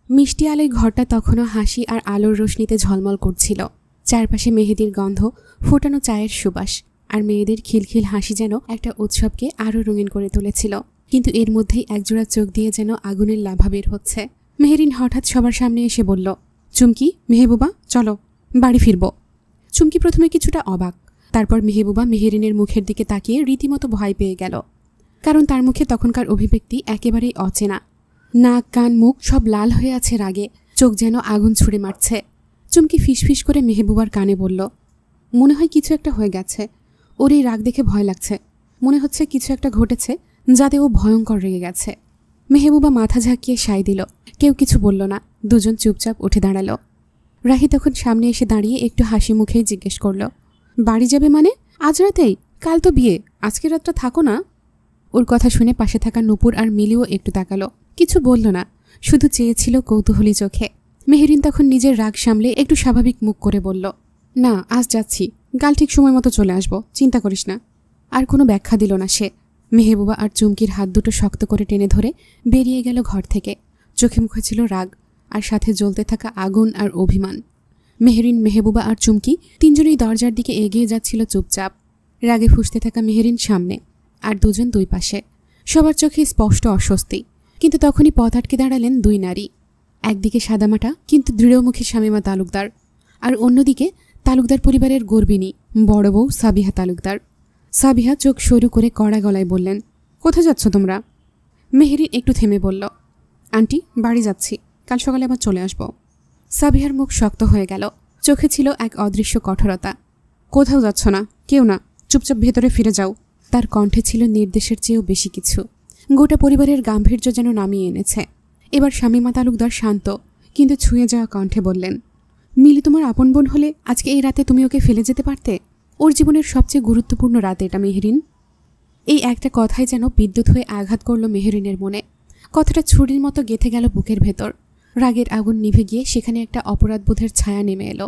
মিষ্টি আলোয় ঘরটা তখনও হাসি আর আলোর রোশনিতে ঝলমল করছিল। চারপাশে মেহেদির গন্ধ, ফোটানো চায়ের সুবাস আর মেয়েদের খিলখিল হাসি যেন একটা উৎসবকে আরও রঙিন করে তুলেছিল। কিন্তু এর মধ্যেই একজোড়া চোখ দিয়ে যেন আগুনের লাভা বের হচ্ছে। মেহেরিন হঠাৎ সবার সামনে এসে বলল, চুমকি, মেহেবুবা, চলো বাড়ি ফিরব। চুমকি প্রথমে কিছুটা অবাক, তারপর মেহেবুবা মেহেরিনের মুখের দিকে তাকিয়ে রীতিমতো ভয় পেয়ে গেল। কারণ তার মুখে তখনকার অভিব্যক্তি একেবারেই অচেনা। নাক, কান, মুখ সব লাল হয়ে আছে রাগে, চোখ যেন আগুন ছুড়ে মারছে। চুমকি ফিসফিস করে মেহেবুবার কানে বলল, মনে হয় কিছু একটা হয়ে গেছে। ওর এই রাগ দেখে ভয় লাগছে। মনে হচ্ছে কিছু একটা ঘটেছে যাতে ও ভয়ঙ্কর রেগে গেছে। মেহেবুবা মাথা ঝাঁকিয়ে সায় দিল। কেউ কিছু বলল না। দুজন চুপচাপ উঠে দাঁড়ালো। রাহি তখন সামনে এসে দাঁড়িয়ে একটু হাসি মুখেই জিজ্ঞেস করল, বাড়ি যাবে মানে? আজ রাতেই? কাল তো বিয়ে, আজকের রাতটা থাকো না। ওর কথা শুনে পাশে থাকা নূপুর আর মিলিও একটু তাকালো। কিছু বলল না, শুধু চেয়েছিল কৌতূহলী চোখে। মেহেরিন তখন নিজের রাগ সামলে একটু স্বাভাবিক মুখ করে বলল, না, আজ যাচ্ছি, কাল ঠিক সময় মতো চলে আসব, চিন্তা করিস না। আর কোনো ব্যাখ্যা দিল না সে। মেহেবুবা আর চুমকির হাত দুটো শক্ত করে টেনে ধরে বেরিয়ে গেল ঘর থেকে। চোখে মুখে ছিল রাগ, আর সাথে জ্বলতে থাকা আগুন আর অভিমান। মেহেরিন, মেহেবুবা আর চুমকি তিনজনেই দরজার দিকে এগিয়ে যাচ্ছিল চুপচাপ। রাগে ফুঁসতে থাকা মেহেরিন সামনে, আর দুজন দুই পাশে। সবার চোখে স্পষ্ট অস্বস্তি। কিন্তু তখনই পথ আটকে দাঁড়ালেন দুই নারী। একদিকে সাদামাটা কিন্তু দৃঢ়মুখী শামীমা তালুকদার, আর অন্যদিকে তালুকদার পরিবারের গর্বিণী বড় বউ সাবিহা তালুকদার। সাবিহা চোখ সরু করে কড়া গলায় বললেন, কোথায় যাচ্ছ তোমরা? মেহেরিন একটু থেমে বলল, আন্টি, বাড়ি যাচ্ছি, কাল সকালে আবার চলে আসব। সাবিহার মুখ শক্ত হয়ে গেল। চোখে ছিল এক অদৃশ্য কঠোরতা। কোথাও যাচ্ছ না, কেউ না, চুপচাপ ভেতরে ফিরে যাও। তার কণ্ঠে ছিল নির্দেশের চেয়েও বেশি কিছু। গোটা পরিবারের গাম্ভীর্য যেন নামিয়ে এনেছে। এবার শামীমা তালুকদার শান্ত কিন্তু ছুঁয়ে যাওয়া কণ্ঠে বললেন, মিলি তোমার আপন বোন হলে আজকে এই রাতে তুমি ওকে ফেলে যেতে পারতে? ওর জীবনের সবচেয়ে গুরুত্বপূর্ণ রাত এটা মেহেরিন। এই একটা কথাই যেন বিদ্যুৎ হয়ে আঘাত করল মেহেরিনের মনে। কথাটা ছুরির মতো গেঁথে গেল বুকের ভেতর। রাগের আগুন নিভে গিয়ে সেখানে একটা অপরাধবোধের ছায়া নেমে এলো।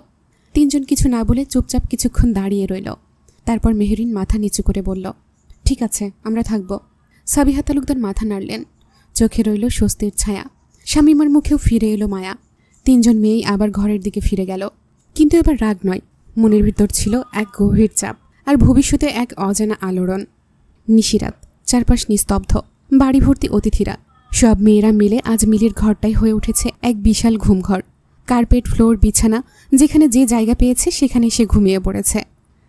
তিনজন কিছু না বলে চুপচাপ কিছুক্ষণ দাঁড়িয়ে রইল। তারপর মেহেরিন মাথা নিচু করে বলল, ঠিক আছে, আমরা থাকব। সাবিহা তালুকদার মাথা নাড়লেন। চোখে রইল স্বস্তির ছায়া। শামীমার মুখেও ফিরে এলো মায়া। তিনজন মেয়েই আবার ঘরের দিকে ফিরে গেল। কিন্তু এবার রাগ নয়, মনের ভিতর ছিল এক গভীর চাপ, আর ভবিষ্যতে এক অজানা আলোড়ন। নিশিরাত, চারপাশ নিস্তব্ধ, বাড়ি ভর্তি অতিথিরা। সব মেয়েরা মিলে আজ মিলির ঘরটাই হয়ে উঠেছে এক বিশাল ঘুমঘর। কার্পেট, ফ্লোর, বিছানা, যেখানে যে জায়গা পেয়েছে সেখানে সে ঘুমিয়ে পড়েছে।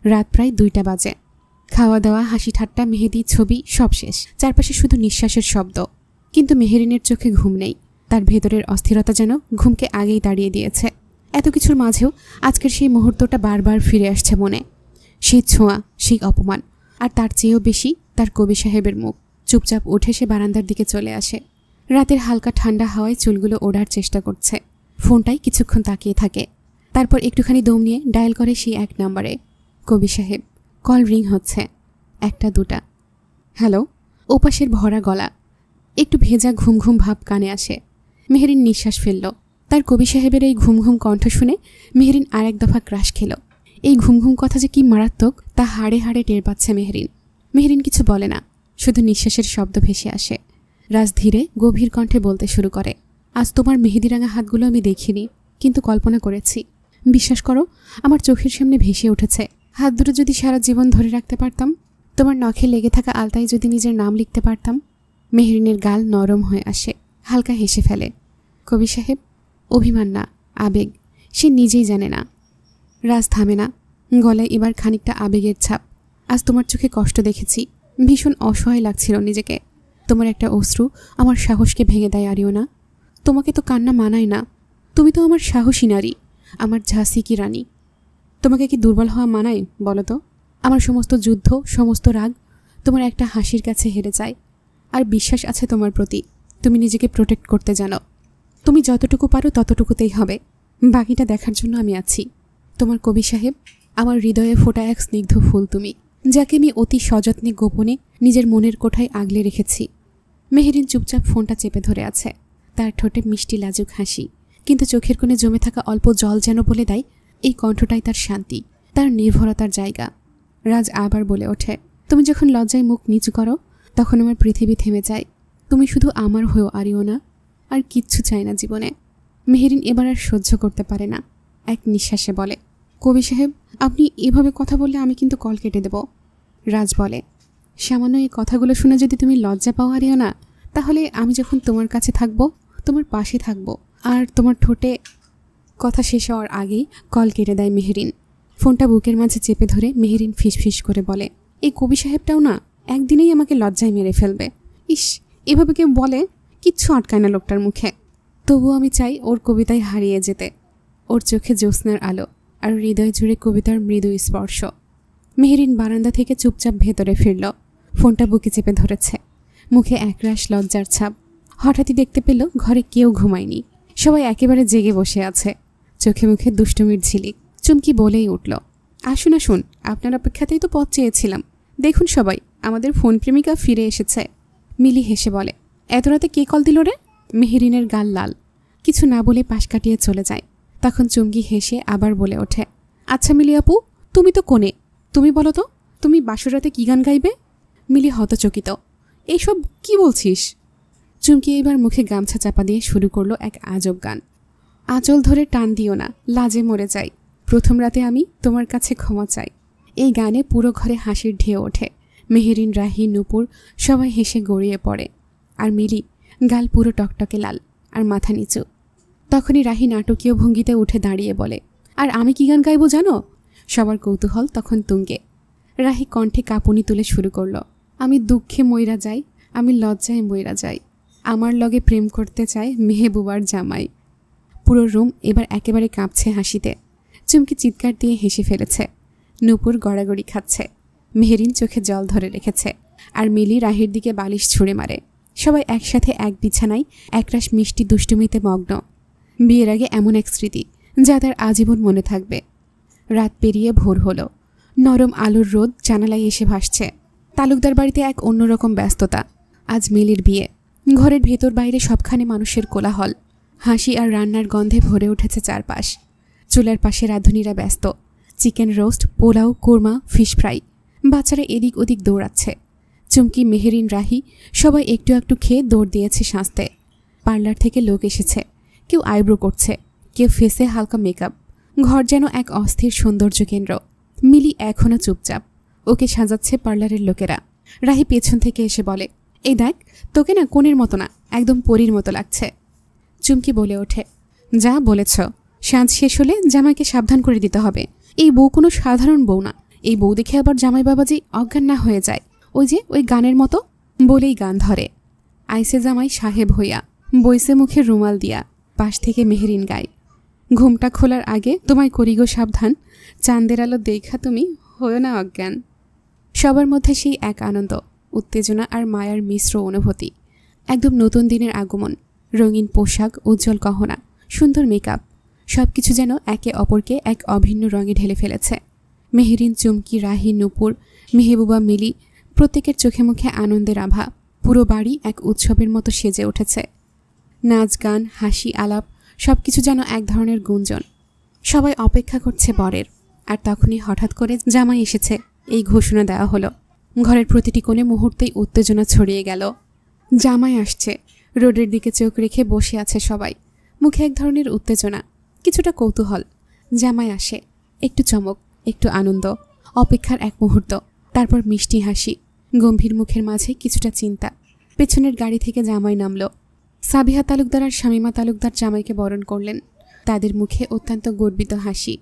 রাত প্রায় 2টা বাজে। খাওয়া দাওয়া, হাসি ঠাট্টা, মেহেদি, ছবি সব শেষ। চারপাশে শুধু নিঃশ্বাসের শব্দ। কিন্তু মেহেরিনের চোখে ঘুম নেই। তার ভেতরের অস্থিরতা যেন ঘুমকে আগেই তাড়িয়ে দিয়েছে। এত কিছুর মাঝেও আজকের সেই মুহূর্তটা বারবার ফিরে আসছে মনে। সেই ছোঁয়া, সেই অপমান, আর তার চেয়েও বেশি তার কবি সাহেবের মুখ। চুপচাপ উঠে সে বারান্দার দিকে চলে আসে। রাতের হালকা ঠান্ডা হাওয়ায় চুলগুলো ওড়ার চেষ্টা করছে। ফোনটাই কিছুক্ষণ তাকিয়ে থাকে। তারপর একটুখানি দম নিয়ে ডায়াল করে সেই 1 নম্বরে। কবি সাহেব। কল রিং হচ্ছে। 1টা 2টা। হ্যালো। ওপাশের ভরা গলা, একটু ভেজা ঘুম ঘুম ভাব কানে আসে। মেহেরিন নিঃশ্বাস ফেলল। তার কবি সাহেবের এই ঘুম ঘুম কণ্ঠ শুনে মেহেরিন আরেক দফা ক্রাশ খেল। এই ঘুম ঘুম কথা যে কি মারাত্মক তা হাড়ে হাড়ে টের পাচ্ছে মেহেরিন। মেহেরিন কিছু বলে না, শুধু নিঃশ্বাসের শব্দ ভেসে আসে। রাজ ধীরে গভীর কণ্ঠে বলতে শুরু করে, আজ তোমার মেহেদিরাঙা হাতগুলো আমি দেখিনি, কিন্তু কল্পনা করেছি। বিশ্বাস করো, আমার চোখের সামনে ভেসে উঠেছে। হাত দুটো যদি সারা জীবন ধরে রাখতে পারতাম, তোমার নখে লেগে থাকা আলতায় যদি নিজের নাম লিখতে পারতাম। মেহেরিনের গাল নরম হয়ে আসে, হালকা হেসে ফেলে। কবি সাহেব, অভিমান না, আবেগ। সে নিজেই জানে না। রাজ থামে না, গলায় এবার খানিকটা আবেগের ছাপ। আজ তোমার চোখে কষ্ট দেখেছি, ভীষণ অসহায় লাগছিল নিজেকে। তোমার একটা অশ্রু আমার সাহসকে ভেঙে দেয় আরিওনা। তোমাকে তো কান্না মানায় না। তুমি তো আমার সাহসী নারী, আমার ঝাঁসি কি রানী। তোমাকে কি দুর্বল হওয়া মানায় বলো তো? আমার সমস্ত যুদ্ধ, সমস্ত রাগ তোমার একটা হাসির কাছে হেরে যায়। আর বিশ্বাস আছে তোমার প্রতি। তুমি নিজেকে প্রোটেক্ট করতে জানো। তুমি যতটুকু পারো ততটুকুতেই হবে। বাকিটা দেখার জন্য আমি আছি। তোমার কবি সাহেব, আমার হৃদয়ে ফোটা এক স্নিগ্ধ ফুল তুমি, যাকে আমি অতি সযত্নে গোপনে নিজের মনের কোঠায় আগলে রেখেছি। মেহেরিন চুপচাপ ফোনটা চেপে ধরে আছে। তার ঠোঁটে মিষ্টি লাজুক হাসি, কিন্তু চোখের কোণে জমে থাকা অল্প জল যেন বলে দেয় এই কণ্ঠটাই তার শান্তি, তার নির্ভরতার জায়গা। রাজ আবার বলে ওঠে, তুমি যখন লজ্জায় মুখ নিচু করো তখন আমার পৃথিবী থেমে যায়। তুমি শুধু আমার হয়েও আরিওনা, আর কিচ্ছু চাই না জীবনে। মেহেরিন এবার আর সহ্য করতে পারে না, এক নিঃশ্বাসে বলে, কবি সাহেব, আপনি এভাবে কথা বললে আমি কিন্তু কল কেটে দেব। রাজ বলে, সামান্য এই কথাগুলো শুনে যদি তুমি লজ্জা পাও হারিও না, তাহলে আমি যখন তোমার কাছে থাকবো, তোমার পাশে থাকবো, আর তোমার ঠোঁটে। কথা শেষ হওয়ার আগেই কল কেটে দেয় মেহেরিন। ফোনটা বুকের মাঝে চেপে ধরে মেহেরিন ফিসফিস করে বলে, এই কবি সাহেবটাও না একদিনেই আমাকে লজ্জায় মেরে ফেলবে। ইস, এভাবে কেউ বলে, কিচ্ছু আটকায় না লোকটার মুখে। তবু আমি চাই ওর কবিতায় হারিয়ে যেতে, ওর চোখে জ্যোৎস্নার আলো আর হৃদয় জুড়ে কবিতার মৃদু স্পর্শ। মেহেরিন বারান্দা থেকে চুপচাপ ভেতরে ফিরল, ফোনটা বুকে চেপে ধরেছে, মুখে একরাশ লজ্জার ছাপ। হঠাৎই দেখতে পেল ঘরে কেউ ঘুমায়নি, সবাই একেবারে জেগে বসে আছে, চোখে মুখে দুষ্টুমির ঝিলিক। চুমকি বলেই উঠল, আসুন আসুন, আপনার অপেক্ষাতেই তো পথ চেয়েছিলাম। দেখুন সবাই, আমাদের ফোন প্রেমিকা ফিরে এসেছে। মিলি হেসে বলে, এত রাতে কে কল দিল রে? মেহেরিনের গাল লাল, কিছু না বলে পাশ কাটিয়ে চলে যায়। তখন চুমকি হেসে আবার বলে ওঠে, আচ্ছা মিলি আপু, তুমি তো কোনে, তুমি বলো তো, তুমি বাসরাতে কি গান গাইবে? মিলি হতচকিত, এইসব কি বলছিস? চুমকি এবার মুখে গামছা চাপা দিয়ে শুরু করলো এক আজব গান। আঁচল ধরে টান দিও না, লাজে মরে যাই, প্রথম রাতে আমি তোমার কাছে ক্ষমা চাই। এই গানে পুরো ঘরে হাসির ঢেউ ওঠে। মেহেরিন, রাহি, নূপুর সবাই হেসে গড়িয়ে পড়ে, আর মিলি গাল পুরো টকটকে লাল আর মাথা নিচু। তখনই রাহি নাটকীয় ভঙ্গিতে উঠে দাঁড়িয়ে বলে, আর আমি কি গান গাইব জানো? সবার কৌতূহল তখন তুঙ্গে। রাহি কণ্ঠে কাঁপুনি তুলে শুরু করল, আমি দুঃখে মইরা যাই, আমি লজ্জায় মইরা যাই, আমার লগে প্রেম করতে চায় মেহেবুবার জামাই। পুরো রুম এবার একেবারে কাঁপছে হাসিতে। চুমকি চিৎকার দিয়ে হেসে ফেলেছে, নূপুর গড়াগড়ি খাচ্ছে, মেহেরিন চোখে জল ধরে রেখেছে, আর মিলি রাহির দিকে বালিশ ছুঁড়ে মারে। সবাই একসাথে এক বিছানায় একরাশ মিষ্টি দুষ্টুমিতে মগ্ন। বিয়ের আগে এমন এক স্মৃতি যা তার আজীবন মনে থাকবে। রাত পেরিয়ে ভোর হলো, নরম আলোর রোদ জানালায় এসে ভাসছে। তালুকদার বাড়িতে এক অন্যরকম ব্যস্ততা। আজ মিলির বিয়ে, ঘরের ভেতর বাইরে সবখানে মানুষের কোলাহল, হাসি আর রান্নার গন্ধে ভরে উঠেছে চারপাশ। চুলার পাশে রাঁধুনিরা ব্যস্ত, chicken roast, pulao, korma, fish fry. বাচ্চারা এদিক ওদিক দৌড়াচ্ছে। চুমকি, মেহেরিন, রাহি সবাই একটু একটু খেয়ে দৌড় দিয়েছে সাজতে। পার্লার থেকে লোক এসেছে, কেউ আইব্রো করছে, কেউ ফেসে হালকা মেকআপ। ঘর যেন এক অস্থির সৌন্দর্য কেন্দ্র। মিলি এখনও চুপচাপ, ওকে সাজাচ্ছে পার্লারের লোকেরা। রাহি পেছন থেকে এসে বলে, এই দেখ, তোকে না কোণের মতো না, একদম পরীর মতো লাগছে। চুমকি বলে ওঠে, যা বলেছ, সাজ শেষ হলে জামাইকে সাবধান করে দিতে হবে। এই বউ কোনো সাধারণ বউ না, এই বউ দেখে আবার জামাই বাবাজি অজ্ঞান না হয়ে যায়, ওই যে ওই গানের মতো। বলেই গান ধরে, আইসে জামাই সাহেব হইয়া, বইসে মুখে রুমাল দিয়া। পাশ থেকে মেহেরিন গায়, ঘুমটা খোলার আগে তোমায় করিগো সাবধান, চাঁদের আলো দেখা তুমি হও না অজ্ঞান। সবার মধ্যে সেই এক আনন্দ, উত্তেজনা আর মায়ার মিশ্র অনুভূতি। একদম নতুন দিনের আগমন। রঙিন পোশাক, উজ্জ্বল গহনা, সুন্দর মেকআপ, সবকিছু যেন একে অপরকে এক অভিন্ন রঙে ঢেলে ফেলেছে। মেহেরিন, চুমকি, রাহি, নূপুর, মেহেবুবা, মিলি প্রত্যেকের চোখে মুখে আনন্দের আভা। পুরো বাড়ি এক উৎসবের মতো সেজে উঠেছে। নাচ, গান, হাসি, আলাপ সবকিছু যেন এক ধরনের গুঞ্জন। সবাই অপেক্ষা করছে বরের। আর তখনই হঠাৎ করে জামাই এসেছে এই ঘোষণা দেওয়া হলো। ঘরের প্রতিটি কোণে মুহূর্তেই উত্তেজনা ছড়িয়ে গেল। জামাই আসছে, রোডের দিকে চোখ রেখে বসে আছে সবাই, মুখে এক ধরনের উত্তেজনা, কিছুটা কৌতূহল। জামাই আসে, একটু চমক, একটু আনন্দ, অপেক্ষার এক মুহূর্ত, তারপর মিষ্টি হাসি, গম্ভীর মুখের মাঝে কিছুটা চিন্তা। পেছনের গাড়ি থেকে জামাই নামল। সাবিহা তালুকদার আর শামীমা তালুকদার জামাইকে বরণ করলেন, তাদের মুখে অত্যন্ত গর্বিত হাসি।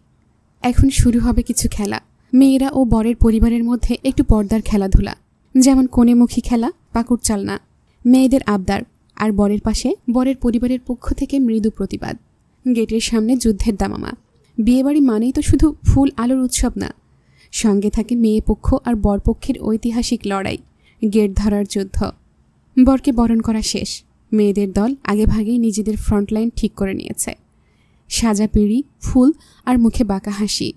এখন শুরু হবে কিছু খেলা, মেয়েরা ও বরের পরিবারের মধ্যে একটু পর্দার খেলাধুলা, যেমন কোণেমুখী খেলা, পাকুড় চালনা, মেয়েদের আবদার, আর বরের পাশে বরের পরিবারের পক্ষ থেকে মৃদু প্রতিবাদ। গেটের সামনে যুদ্ধের দামামা। বিয়েবাড়ি মানেই তো শুধু ফুল আলোর উৎসব না, সঙ্গে থাকে মেয়ে পক্ষ আর বরপক্ষের ঐতিহাসিক লড়াই, গেট ধরার যুদ্ধ। বরকে বরণ করা শেষ, মেয়েদের দল আগেভাগেই নিজেদের ফ্রন্টলাইন ঠিক করে নিয়েছে। সাজা পিঁড়ি, ফুল আর মুখে বাঁকা হাসি।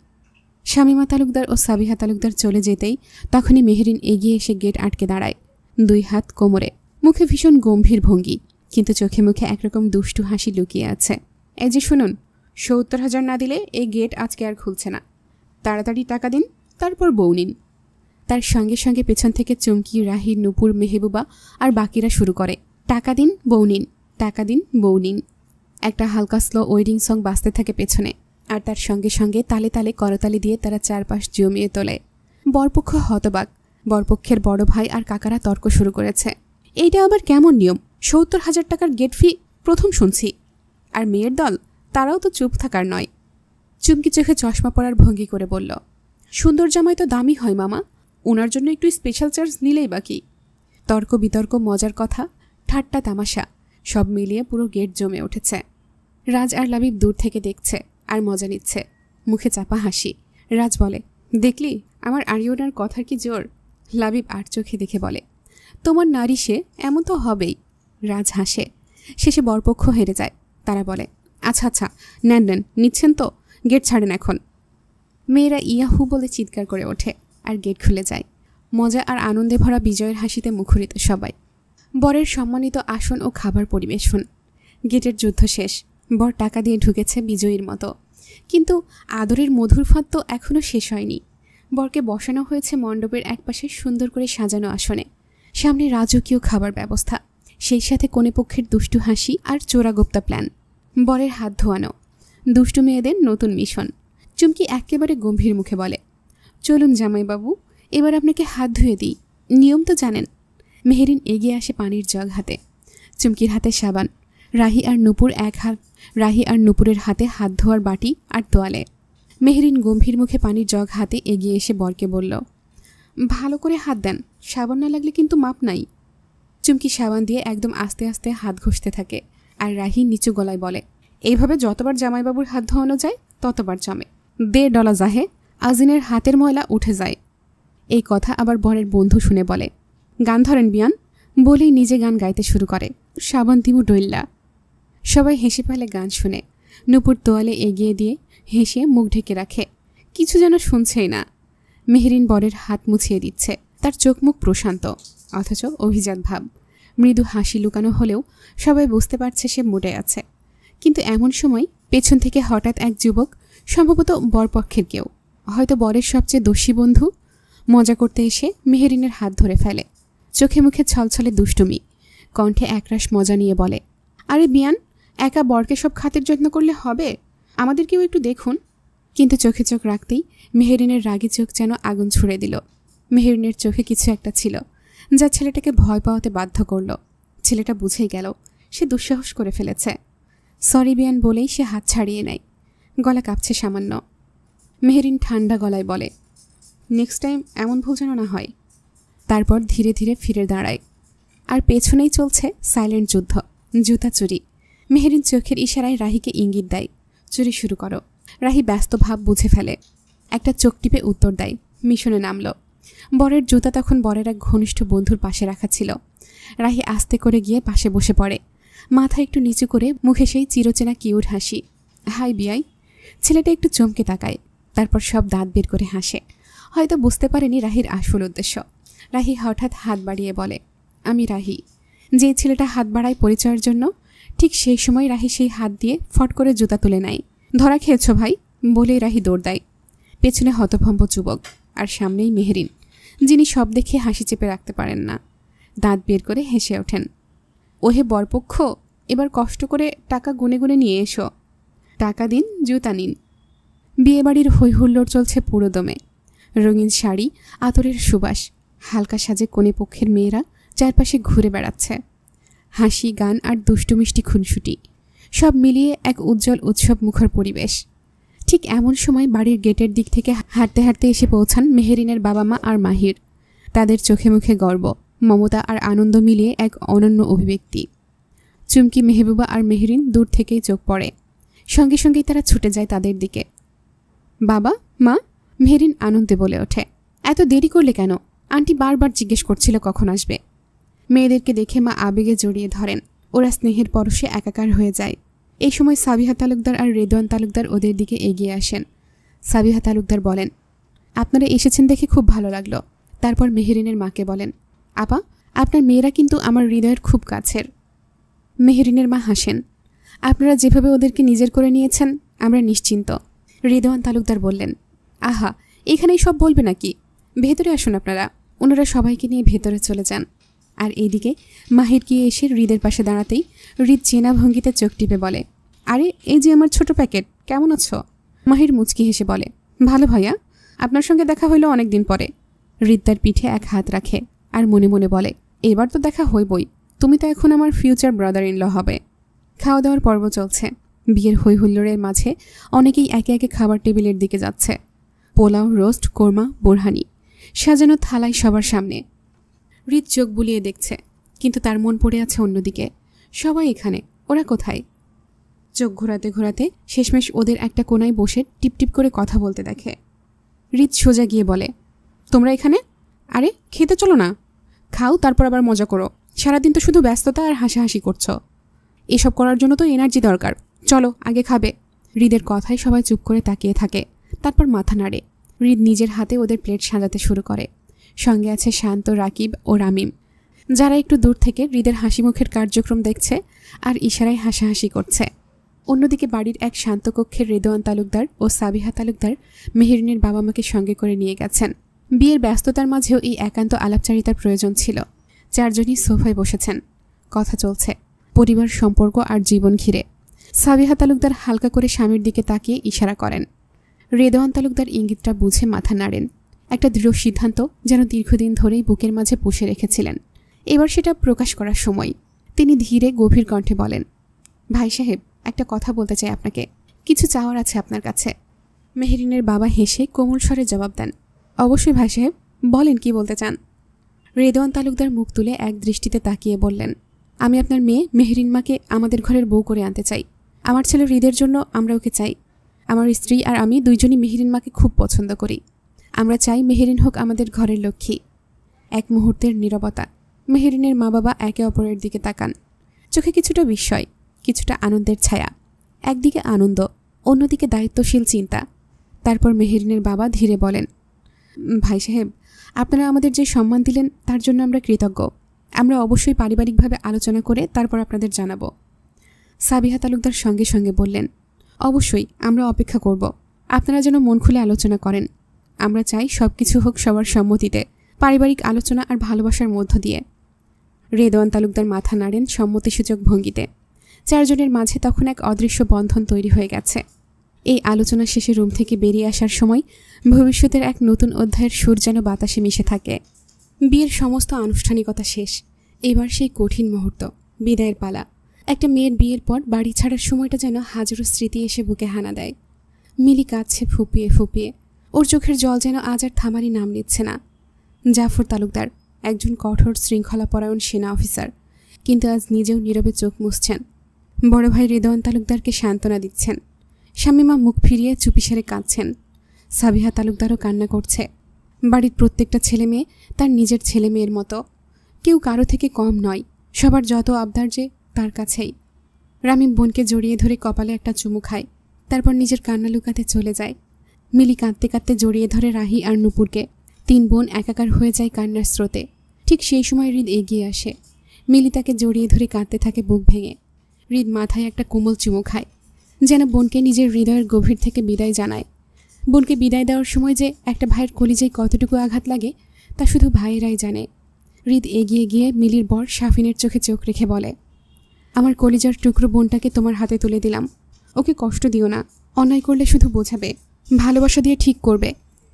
শামীমা তালুকদার ও সাবিহা তালুকদার চলে যেতেই তখনই মেহেরিন এগিয়ে এসে গেট আটকে দাঁড়ায়, 2 হাত কোমরে, মুখে ভীষণ গম্ভীর ভঙ্গি, কিন্তু চোখে মুখে একরকম দুষ্টু হাসি লুকিয়ে আছে। এই যে শুনুন, 70,000 না দিলে এই গেট আজকে আর খুলছে না, তাড়াতাড়ি টাকা দিন, তারপর বউ নিন। তার সঙ্গে সঙ্গে পেছন থেকে চুমকি, রাহি, নূপুর, মেহেবুবা আর বাকিরা শুরু করে, টাকা দিন, বউ নিন, টাকা দিন, বউ নিন। একটা হালকা স্লো ওয়েডিং সং বাজতে থাকে পেছনে, আর তার সঙ্গে সঙ্গে তালে তালে করতালি দিয়ে তারা চারপাশ জমিয়ে তোলে। বরপক্ষ হতবাক। বরপক্ষের বড় ভাই আর কাকারা তর্ক শুরু করেছে। এইটা আবার কেমন নিয়ম? ৭০,০০০ টাকার গেট ফি প্রথম শুনছি। আর মেয়ের দল, তারাও তো চুপ থাকার নয়। চুমকি চোখে চশমা পরার ভঙ্গি করে বলল, সুন্দর জামাই তো দামি হয় মামা, ওনার জন্য একটু স্পেশাল চার্জ নিলেই বাকি। তর্ক বিতর্ক, মজার কথা, ঠাট্টা তামাশা সব মিলিয়ে পুরো গেট জমে উঠেছে। রাজ আর লাবিব দূর থেকে দেখছে আর মজা নিচ্ছে, মুখে চাপা হাসি। রাজ বলে, দেখলি আমার আরিয়ানার কথার কি জোর? লাবিব আর চোখে দেখে বলে, তোমার নারী সে, এমন তো হবেই। রাজ হাসে। শেষে বরপক্ষ হেরে যায়। তারা বলে, আচ্ছা আচ্ছা, নেন নেন, নিচ্ছেন তো, গেট ছাড়েন এখন। মেয়েরা ইয়াহু বলে চিৎকার করে ওঠে আর গেট খুলে যায়। মজা আর আনন্দে ভরা বিজয়ের হাসিতে মুখরিত সবাই। বরের সম্মানিত আসন ও খাবার পরিবেশন। গেটের যুদ্ধ শেষ। বর টাকা দিয়ে ঢুকেছে বিজয়ীর মতো, কিন্তু আদরের মধুর ফাঁদ তো এখনও শেষ হয়নি। বরকে বসানো হয়েছে মণ্ডপের একপাশে সুন্দর করে সাজানো আসনে। সামনে রাজকীয় খাবার ব্যবস্থা, সেই সাথে কনেপক্ষের দুষ্টু হাসি আর চোরাগোপ্তা প্ল্যান। বরের হাত ধোয়ানো, দুষ্টু মেয়েদের নতুন মিশন। চুমকি একেবারে গম্ভীর মুখে বলে, চলুন জামাইবাবু, এবার আপনাকে হাত ধুয়ে দিই, নিয়ম তো জানেন। মেহেরিন এগিয়ে আসে পানির জগ হাতে। চুমকির হাতে সাবান। রাহি আর নুপুরের হাতে হাত ধোয়ার বাটি আর তোয়ালে। মেহেরিন গম্ভীর মুখে পানির জগ হাতে এগিয়ে এসে বরকে বলল, ভালো করে হাত দেন, সাবান না লাগলে কিন্তু মাপ নাই। চুমকি সাবান দিয়ে একদম আস্তে আস্তে হাত ঘষতে থাকে, আর রাহি নিচু গলায় বলে, এইভাবে যতবার জামাইবাবুর হাত ধোয়ানো যায় ততবার জমে। দে ডলা জাহে, আজিনের হাতের ময়লা উঠে যায়। এই কথা আবার বরের বন্ধু শুনে বলে, গান ধরেন বিয়ান, বলেই নিজে গান গাইতে শুরু করে, সাবান দিমু ডইল্লা। সবাই হেসে ফেলে গান শুনে। নুপুর তোয়ালে এগিয়ে দিয়ে হেসে মুখ ঢেকে রাখে, কিছু যেন শুনছেই না। মেহেরিন বরের হাত মুছিয়ে দিচ্ছে, তার চোখ মুখ প্রশান্ত, অথচ অভিজাত ভাব। মৃদু হাসি লুকানো হলেও সবাই বুঝতে পারছে সে মুডে আছে। কিন্তু এমন সময় পেছন থেকে হঠাৎ এক যুবক, সম্ভবত বরপক্ষের কেউ, হয়তো বরের সবচেয়ে দোষী বন্ধু, মজা করতে এসে মেহেরিনের হাত ধরে ফেলে। চোখে মুখে ছলছলে দুষ্টুমি, কণ্ঠে একরাশ মজা নিয়ে বলে, আরে বিয়ান, একা বরকে সব খাতির যত্ন করলে হবে? আমাদেরকেও একটু দেখুন। কিন্তু চোখে চোখ রাখতেই মেহেরিনের রাগী চোখ যেন আগুন ছুড়ে দিল। মেহেরিনের চোখে কিছু একটা ছিল যা ছেলেটাকে ভয় পাওয়াতে বাধ্য করল। ছেলেটা বুঝেই গেল সে দুঃসাহস করে ফেলেছে। সরি বিয়ান বলেই সে হাত ছাড়িয়ে নেয়। গলা কাঁপছে সামান্য। মেহেরিন ঠান্ডা গলায় বলে, নেক্সট টাইম এমন ভুল যেন না হয়। তারপর ধীরে ধীরে ফিরে দাঁড়ায়। আর পেছনেই চলছে সাইলেন্ট যুদ্ধ, জুতা চুরি। মেহেরিন চোখের ইশারায় রাহিকে ইঙ্গিত দেয়, চুরি শুরু করো। রাহি ব্যস্ত ভাব বুঝে ফেলে, একটা চোখ টিপে উত্তর দেয়, মিশনে নামল। বরের জুতা তখন বরের এক ঘনিষ্ঠ বন্ধুর পাশে রাখা ছিল। রাহি আস্তে করে গিয়ে পাশে বসে পড়ে, মাথা একটু নিচু করে, মুখে সেই চিরচেনা কিউট হাসি। হাই বিয়াই। ছেলেটা একটু চমকে তাকায়, তারপর সব দাঁত বের করে হাসে। হয়তো বুঝতে পারেনি রাহির আসল উদ্দেশ্য। রাহি হঠাৎ হাত বাড়িয়ে বলে, আমি রাহি। যে ছেলেটা হাত বাড়ায় পরিচয়ের জন্য, ঠিক সেই সময় রাহি সেই হাত দিয়ে ফট করে জুতা তুলে নেয়। ধরা খেয়েছ ভাই বলেই রাহি দৌড় দেয়। পেছনে হতভম্ব যুবক, আর সামনেই মেহেরিন, যিনি সব দেখে হাসি চেপে রাখতে পারেন না। দাঁত বের করে হেসে ওঠেন, ওহে বরপক্ষ, এবার কষ্ট করে টাকা গুনে গুনে নিয়ে এসো। টাকা দিন, জুতা নিন। বিয়েবাড়ির হৈহুল্লোড় চলছে পুরো দমে। রঙিন শাড়ি, আতরের সুবাস, হালকা সাজে কনেপক্ষের মেয়েরা চারপাশে ঘুরে বেড়াচ্ছে। হাসি, গান আর দুষ্টু মিষ্টি খুনসুটি সব মিলিয়ে এক উজ্জ্বল উৎসব মুখর পরিবেশ। ঠিক এমন সময় বাড়ির গেটের দিক থেকে হাঁটতে হাঁটতে এসে পৌঁছান মেহেরিনের বাবা মা আর মাহির। তাদের চোখে মুখে গর্ব, মমতা আর আনন্দ মিলিয়ে এক অনন্য অভিব্যক্তি। চুমকি, মেহবুবা আর মেহেরিন দূর থেকেই চোখ পড়ে। সঙ্গে সঙ্গেই তারা ছুটে যায় তাদের দিকে। বাবা, মা, মেহেরিন আনন্দে বলে ওঠে, এত দেরি করলে কেন? আন্টি বারবার জিজ্ঞেস করছিল কখন আসবে। মেয়েদেরকে দেখে মা আবেগে জড়িয়ে ধরেন। ওরা স্নেহের পরশে একাকার হয়ে যায়। এই সময় সাবিহা তালুকদার আর রেদওয়ান তালুকদার ওদের দিকে এগিয়ে আসেন। সাবিহা তালুকদার বলেন, আপনারা এসেছেন দেখে খুব ভালো লাগলো। তারপর মেহেরিনের মাকে বলেন, আপা, আপনার মেয়েরা কিন্তু আমার হৃদয়ের খুব কাছের। মেহেরিনের মা হাসেন, আপনারা যেভাবে ওদেরকে নিজের করে নিয়েছেন আমরা নিশ্চিন্ত। রেদওয়ান তালুকদার বললেন, আহা, এখানেই সব বলবে নাকি? ভেতরে আসুন আপনারা। ওনারা সবাইকে নিয়ে ভেতরে চলে যান। আর এইদিকে মাহির গিয়ে এসে হৃদের পাশে দাঁড়াতেই হৃদ চেনা ভঙ্গিতে চোখ টিপে বলে, আরে এই যে আমার ছোট প্যাকেট, কেমন আছো? মাহির মুচকি হেসে বলে, ভালো ভাইয়া, আপনার সঙ্গে দেখা হইল অনেক দিন পরে। হৃদ তার পিঠে এক হাত রাখে আর মনে মনে বলে, এবার তো দেখা হইবই, তুমি তো এখন আমার ফিউচার ব্রাদার ইন ল হবে। খাওয়া দাওয়ার পর্ব চলছে। বিয়ের হৈহুল্লোড়ের মাঝে অনেকেই একে একে খাবার টেবিলের দিকে যাচ্ছে। পোলাও, রোস্ট, কোরমা, বোরহানি সাজানো থালায় সবার সামনে। হৃদ চোখ বুলিয়ে দেখছে, কিন্তু তার মন পড়ে আছে অন্যদিকে। সবাই এখানে, ওরা কোথায়? চোখ ঘোরাতে ঘোরাতে শেষমেশ ওদের একটা কোনায় বসে টিপটিপ করে কথা বলতে দেখে। হৃদ সোজা গিয়ে বলে, তোমরা এখানে? আরে খেতে চলো না, খাও তারপর আবার মজা করো। সারাদিন তো শুধু ব্যস্ততা আর হাসাহাসি করছো, এসব করার জন্য তো এনার্জি দরকার। চলো আগে খাবে। হৃদের কথায় সবাই চুপ করে তাকিয়ে থাকে, তারপর মাথা নাড়ে। হৃদ নিজের হাতে ওদের প্লেট সাজাতে শুরু করে। সঙ্গে আছে শান্ত, রাকিব ও রামিম, যারা একটু দূর থেকে হৃদের হাসি মুখের কার্যক্রম দেখছে আর ইশারায় হাসাহাসি করছে। অন্যদিকে বাড়ির এক শান্ত কক্ষের রেদওয়ান তালুকদার ও সাবিহা তালুকদার মেহেরিনের বাবা মাকে সঙ্গে করে নিয়ে গেছেন। বিয়ের ব্যস্ততার মাঝেও এই একান্ত আলাপচারিতার প্রয়োজন ছিল। চারজনই সোফায় বসেছেন, কথা চলছে পরিবার, সম্পর্ক আর জীবন ঘিরে। সাবিহা তালুকদার হালকা করে স্বামীর দিকে তাকিয়ে ইশারা করেন। রেদওয়ান তালুকদার ইঙ্গিতটা বুঝে মাথা নাড়েন। একটা দৃঢ় সিদ্ধান্ত যেন দীর্ঘদিন ধরেই বুকের মাঝে পুষে রেখেছিলেন, এবার সেটা প্রকাশ করার সময়। তিনি ধীরে গভীর কণ্ঠে বলেন, ভাই সাহেব, একটা কথা বলতে চাই আপনাকে, কিছু চাওয়ার আছে আপনার কাছে। মেহেরিনের বাবা হেসে কোমল স্বরে জবাব দেন, অবশ্যই ভাই সাহেব, বলেন কি বলতে চান। রেদওয়ান তালুকদার মুখ তুলে এক দৃষ্টিতে তাকিয়ে বললেন, আমি আপনার মেয়ে মেহেরিন মাকে আমাদের ঘরের বউ করে আনতে চাই। আমার ছেলে হৃদের জন্য আমরা ওকে চাই। আমার স্ত্রী আর আমি দুইজনই মেহেরিন মাকে খুব পছন্দ করি। আমরা চাই মেহেরিন হোক আমাদের ঘরের লক্ষ্মী। এক মুহূর্তের নীরবতা। মেহেরিনের মা বাবা একে অপরের দিকে তাকান, চোখে কিছুটা বিস্ময়, কিছুটা আনন্দের ছায়া। একদিকে আনন্দ, অন্যদিকে দায়িত্বশীল চিন্তা। তারপর মেহেরিনের বাবা ধীরে বলেন, ভাই সাহেব, আপনারা আমাদের যে সম্মান দিলেন তার জন্য আমরা কৃতজ্ঞ। আমরা অবশ্যই পারিবারিকভাবে আলোচনা করে তারপর আপনাদের জানাবো। সাবিহা তালুকদার সঙ্গে সঙ্গে বললেন, অবশ্যই আমরা অপেক্ষা করব, আপনারা যেন মন খুলে আলোচনা করেন। আমরা চাই সব কিছু হোক সবার সম্মতিতে, পারিবারিক আলোচনা আর ভালোবাসার মধ্য দিয়ে। রেদওয়ান তালুকদার মাথা নাড়েন সম্মতিসূচক ভঙ্গিতে। চারজনের মাঝে তখন এক অদৃশ্য বন্ধন তৈরি হয়ে গেছে। এই আলোচনা শেষে রুম থেকে বেরিয়ে আসার সময় ভবিষ্যতের এক নতুন অধ্যায়ের সুর যেন বাতাসে মিশে থাকে। বিয়ের সমস্ত আনুষ্ঠানিকতা শেষ। এবার সেই কঠিন মুহূর্ত, বিদায়ের পালা। একটা মেয়ের বিয়ের পর বাড়ি ছাড়ার সময়টা যেন হাজারো স্মৃতি এসে বুকে হানা দেয়। মিলি কাঁদছে ফুপিয়ে ফুপিয়ে, ওর চোখের জল যেন আজ আর থামারই নাম নিচ্ছে না। জাফর তালুকদার একজন কঠোর শৃঙ্খলাপরায়ণ সেনা অফিসার, কিন্তু আজ নিজেও নীরবে চোখ মুছছেন। বড় ভাই রেদওয়ান তালুকদারকে সান্ত্বনা দিচ্ছেন। শামীমা মুখ ফিরিয়ে চুপিসারে কাঁদছেন। সাবিহা তালুকদারও কান্না করছে। বাড়ির প্রত্যেকটা ছেলে মেয়ে তার নিজের ছেলে মেয়ের মতো, কেউ কারো থেকে কম নয়। সবার যত আবদার যে তার কাছেই। রামিম বোনকে জড়িয়ে ধরে কপালে একটা চুমু খায়, তারপর নিজের কান্না লুকাতে চলে যায়। মিলি কাঁদতে কাঁদতে জড়িয়ে ধরে রাহি আর নুপুরকে। তিন বোন একাকার হয়ে যায় কান্নার স্রোতে। ঠিক সেই সময় হৃদ এগিয়ে আসে। মিলি তাকে জড়িয়ে ধরে কাঁদতে থাকে বুক ভেঙে। হৃদ মাথায় একটা কোমল চুমু খায়, যেন বোনকে নিজের হৃদয়ের গভীর থেকে বিদায় জানায়। বোনকে বিদায় দেওয়ার সময় যে একটা ভাইয়ের কলিজায় কতটুকু আঘাত লাগে তা শুধু ভাইয়েরাই জানে। হৃদ এগিয়ে গিয়ে মিলির বর শাফিনের চোখে চোখ রেখে বলে, আমার কলিজার টুকরো বোনটাকে তোমার হাতে তুলে দিলাম। ওকে কষ্ট দিও না, অন্যায় করলে শুধু বোঝাবে, ভালোবাসা দিয়ে ঠিক করবে,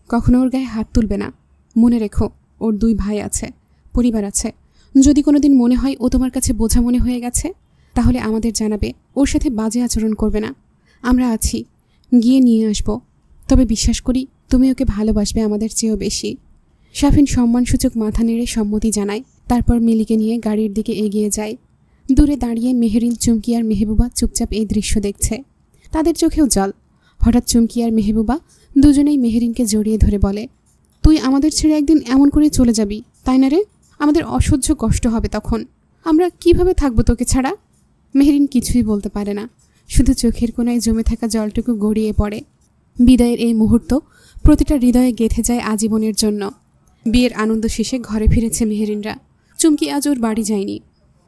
কখনো ওর গায়ে হাত তুলবে না। মনে রেখো, ওর দুই ভাই আছে, পরিবার আছে। যদি কোনোদিন মনে হয় ও তোমার কাছে বোঝা মনে হয়ে গেছে, তাহলে আমাদের জানাবে, ওর সাথে বাজে আচরণ করবে না। আমরা আছি, গিয়ে নিয়ে আসবো। তবে বিশ্বাস করি তুমি ওকে ভালোবাসবে আমাদের চেয়েও বেশি। শাফিন সম্মানসূচক মাথা নেড়ে সম্মতি জানায়। তারপর মিলিকে নিয়ে গাড়ির দিকে এগিয়ে যায়। দূরে দাঁড়িয়ে মেহেরিন, চুমকি আর মেহবুবা চুপচাপ এই দৃশ্য দেখছে। তাদের চোখেও জল। হঠাৎ চুমকি আর মেহবুবা দুজনেই মেহেরিনকে জড়িয়ে ধরে বলে, তুই আমাদের ছেড়ে একদিন এমন করে চলে যাবি, তাই না রে? আমাদের অসহ্য কষ্ট হবে তখন। আমরা কিভাবে থাকবো তোকে ছাড়া? মেহেরিন কিছুই বলতে পারে না, শুধু চোখের কোনায় জমে থাকা জলটুকু গড়িয়ে পড়ে। বিদায়ের এই মুহূর্ত প্রতিটা হৃদয়ে গেঁথে যায় আজীবনের জন্য। বিয়ের আনন্দ শেষে ঘরে ফিরেছে মেহেরিনরা। চুমকি আজ ওর বাড়ি যায়নি।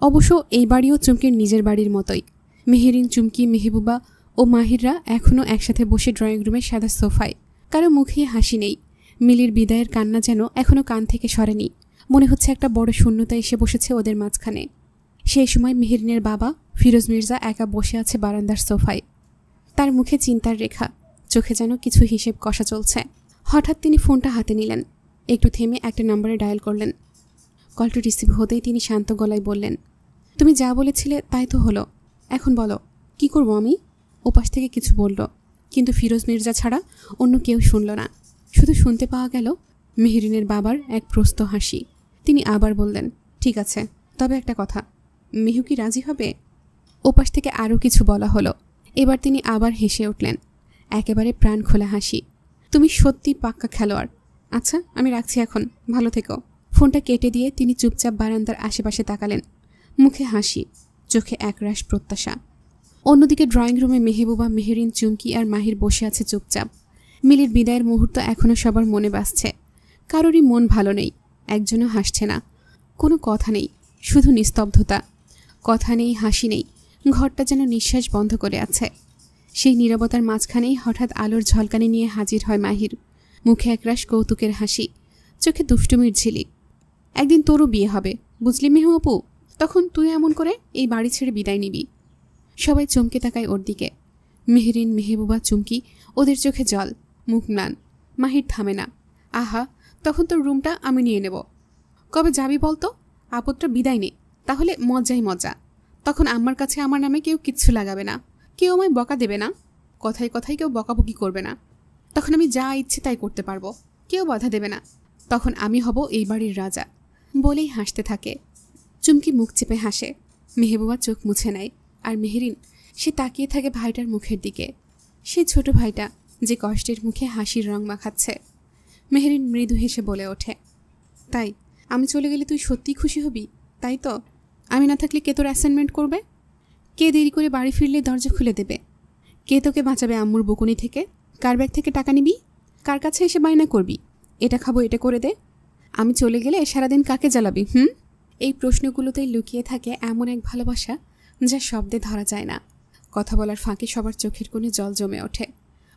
অবশ্য এই বাড়িও চুমকির নিজের বাড়ির মতোই। মেহেরিন, চুমকি, মেহবুবা ও মাহিররা এখনও একসাথে বসে ড্রয়িং রুমের সাদা সোফায়। কারো মুখে হাসি নেই। মিলির বিদায়ের কান্না যেন এখনও কান থেকে সরেনি। মনে হচ্ছে একটা বড় শূন্যতা এসে বসেছে ওদের মাঝখানে। সেই সময় মেহেরিনের বাবা ফিরোজ মির্জা একা বসে আছে বারান্দার সোফায়। তার মুখে চিন্তার রেখা, চোখে যেন কিছু হিসেব কষা চলছে। হঠাৎ তিনি ফোনটা হাতে নিলেন, একটু থেমে একটা নম্বরে ডায়াল করলেন। কলটি রিসিভ হতেই তিনি শান্ত গলায় বললেন, তুমি যা বলেছিলে তাই তো হলো, এখন বলো কি করবো আমি? ওপাশ থেকে কিছু বলল, কিন্তু ফিরোজ মির্জা ছাড়া অন্য কেউ শুনল না। শুধু শুনতে পাওয়া গেল মেহেরিনের বাবার এক প্রস্ত হাসি। তিনি আবার বললেন, ঠিক আছে, তবে একটা কথা, মিহু কি রাজি হবে? ওপাশ থেকে আরও কিছু বলা হলো। এবার তিনি আবার হেসে উঠলেন, একেবারে প্রাণ খোলা হাসি। তুমি সত্যি পাক্কা খেলোয়াড়। আচ্ছা, আমি রাখছি এখন, ভালো থেকো। ফোনটা কেটে দিয়ে তিনি চুপচাপ বারান্দার আশেপাশে তাকালেন, মুখে হাসি, চোখে একরাশ প্রত্যাশা। অন্যদিকে ড্রয়িং রুমে মেহবুবা, মেহেরিন, চুমকি আর মাহির বসে আছে চুপচাপ। মিলির বিদায়ের মুহূর্ত এখনও সবার মনে বাসছে। কারোরই মন ভালো নেই, একজনও হাসছে না। কোনো কথা নেই, শুধু নিস্তব্ধতা। কথা নেই, হাসি নেই, ঘরটা যেন নিঃশ্বাস বন্ধ করে আছে। সেই নীরবতার মাঝখানেই হঠাৎ আলোর ঝলকানি নিয়ে হাজির হয় মাহির, মুখে একরাশ কৌতুকের হাসি, চোখে দুষ্টুমির ঝিলিক। একদিন তোরও বিয়ে হবে, বুঝলি মেহু আপু? তখন তুই এমন করে এই বাড়ি ছেড়ে বিদায় নিবি। সবাই চমকে তাকায় ওর দিকে। মেহেরিন, মেহবুবা, চুমকি, ওদের চোখে জল, মুখ ম্লান। মাহির থামে না। আহা, তখন তোর রুমটা আমি নিয়ে নেব। কবে যাবি বলতো? আপদটা বিদায় নে, তাহলে মজাই মজা। তখন আমার কাছে আমার নামে কেউ কিচ্ছু লাগাবে না, কেউ আমায় বকা দেবে না, কথায় কথায় কেউ বকাবকি করবে না। তখন আমি যা ইচ্ছে তাই করতে পারবো, কেউ বাধা দেবে না। তখন আমি হব এই বাড়ির রাজা, বলেই হাসতে থাকে। চুমকি মুখ চেপে হাসে, মেহবুবা চোখ মুছে নেয়। আর মেহেরিন, সে তাকিয়ে থাকে ভাইটার মুখের দিকে, সেই ছোট ভাইটা যে কষ্টের মুখে হাসির রং মাখাচ্ছে। মেহেরিন মৃদু হেসে বলে ওঠে, তাই আমি চলে গেলে তুই সত্যিই খুশি হবি, তাই তো? আমি না থাকলে কে তোর অ্যাসাইনমেন্ট করবে? কে দেরি করে বাড়ি ফিরলে দরজা খুলে দেবে? কে তোকে বাঁচাবে আম্মুর বকুনি থেকে? কার ব্যাগ থেকে টাকা নিবি? কার কাছে এসে বায়না করবি, এটা খাবো, এটা করে দে? আমি চলে গেলে সারাদিন কাকে জ্বালাবি? এই প্রশ্নগুলোতেই লুকিয়ে থাকে এমন এক ভালোবাসা যা শব্দে ধরা যায় না। কথা বলার ফাঁকে সবার চোখের কোণে জল জমে ওঠে।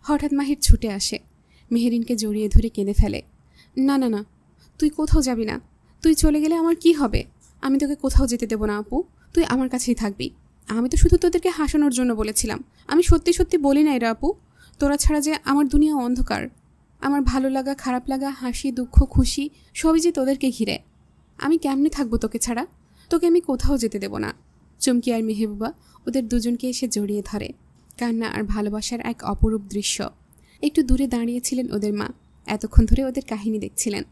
হঠাৎ মাহির ছুটে আসে, মেহেরিনকে জড়িয়ে ধরে কেঁদে ফেলে। না না না, তুই কোথাও যাবি না। তুই চলে গেলে আমার কি হবে? আমি তোকে কোথাও যেতে দেবো না আপু, তুই আমার কাছেই থাকবি। আমি তো শুধু তোদেরকে হাসানোর জন্য বলেছিলাম, আমি সত্যি সত্যি বলি না এরা আপু। তোরা ছাড়া যে আমার দুনিয়া অন্ধকার। আমার ভালো লাগা, খারাপ লাগা, হাসি, দুঃখ, খুশি সবই যে তোদেরকে ঘিরে। আমি কেমনে থাকবো তোকে ছাড়া? তোকে আমি কোথাও যেতে দেব না। চুমকি আর মেহবুবা ওদের দুজনকে এসে জড়িয়ে ধরে। কান্না আর ভালোবাসার এক অপরূপ দৃশ্য। একটু দূরে দাঁড়িয়েছিলেন ওদের মা, এতক্ষণ ধরে ওদের কাহিনী দেখছিলেন।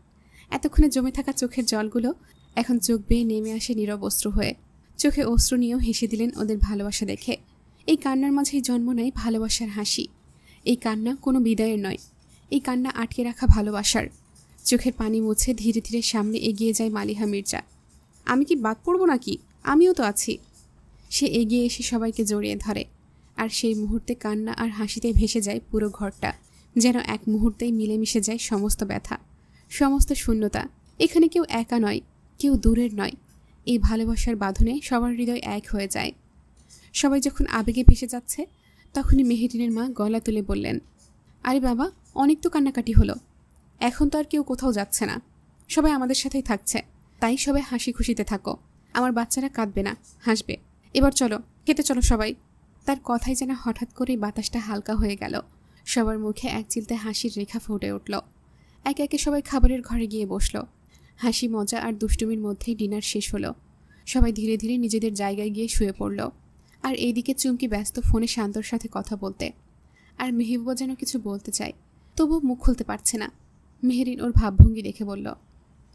এতক্ষণে জমে থাকা চোখের জলগুলো এখন চোখ বেয়ে নেমে আসে নীরব অশ্রু হয়ে। চোখে অশ্রু নিয়েও হেসে দিলেন ওদের ভালোবাসা দেখে। এই কান্নার মাঝেই জন্ম নেয় ভালোবাসার হাসি। এই কান্না কোনো বিদায়ের নয়, এই কান্না আটকে রাখা ভালোবাসার। চোখের পানি মুছে ধীরে ধীরে সামনে এগিয়ে যায় মালিহা মির্জা। আমি কি বাদ পড়ব নাকি? আমিও তো আছি। সে এগিয়ে এসে সবাইকে জড়িয়ে ধরে। আর সেই মুহূর্তে কান্না আর হাসিতে ভেসে যায় পুরো ঘরটা, যেন এক মুহূর্তেই মিলেমিশে যায় সমস্ত ব্যথা, সমস্ত শূন্যতা। এখানে কেউ একা নয়, কেউ দূরের নয়। এই ভালোবাসার বাঁধনে সবার হৃদয় এক হয়ে যায়। সবাই যখন আবেগে ভেসে যাচ্ছে, তখনই মেহেরিনের মা গলা তুলে বললেন, আরে বাবা, অনেক তো কান্নাকাটি হলো, এখন তো আর কেউ কোথাও যাচ্ছে না, সবাই আমাদের সাথেই থাকছে। তাই সবাই হাসি খুশিতে থাকো, আমার বাচ্চারা কাঁদবে না, হাসবে। এবার চলো, খেতে চলো সবাই। তার কথাই যেন হঠাৎ করেই বাতাসটা হালকা হয়ে গেল। সবার মুখে এক চিলতে হাসির রেখা ফুটে উঠল। একে একে সবাই খাবারের ঘরে গিয়ে বসল। হাসি, মজা আর দুষ্টুমির মধ্যেই ডিনার শেষ হলো। সবাই ধীরে ধীরে নিজেদের জায়গায় গিয়ে শুয়ে পড়ল। আর এইদিকে চুমকি ব্যস্ত ফোনে শান্তর সাথে কথা বলতে। আর মেহবুবা যেন কিছু বলতে চায়, তবুও মুখ খুলতে পারছে না। মেহেরিন ওর ভাবভঙ্গি দেখে বলল,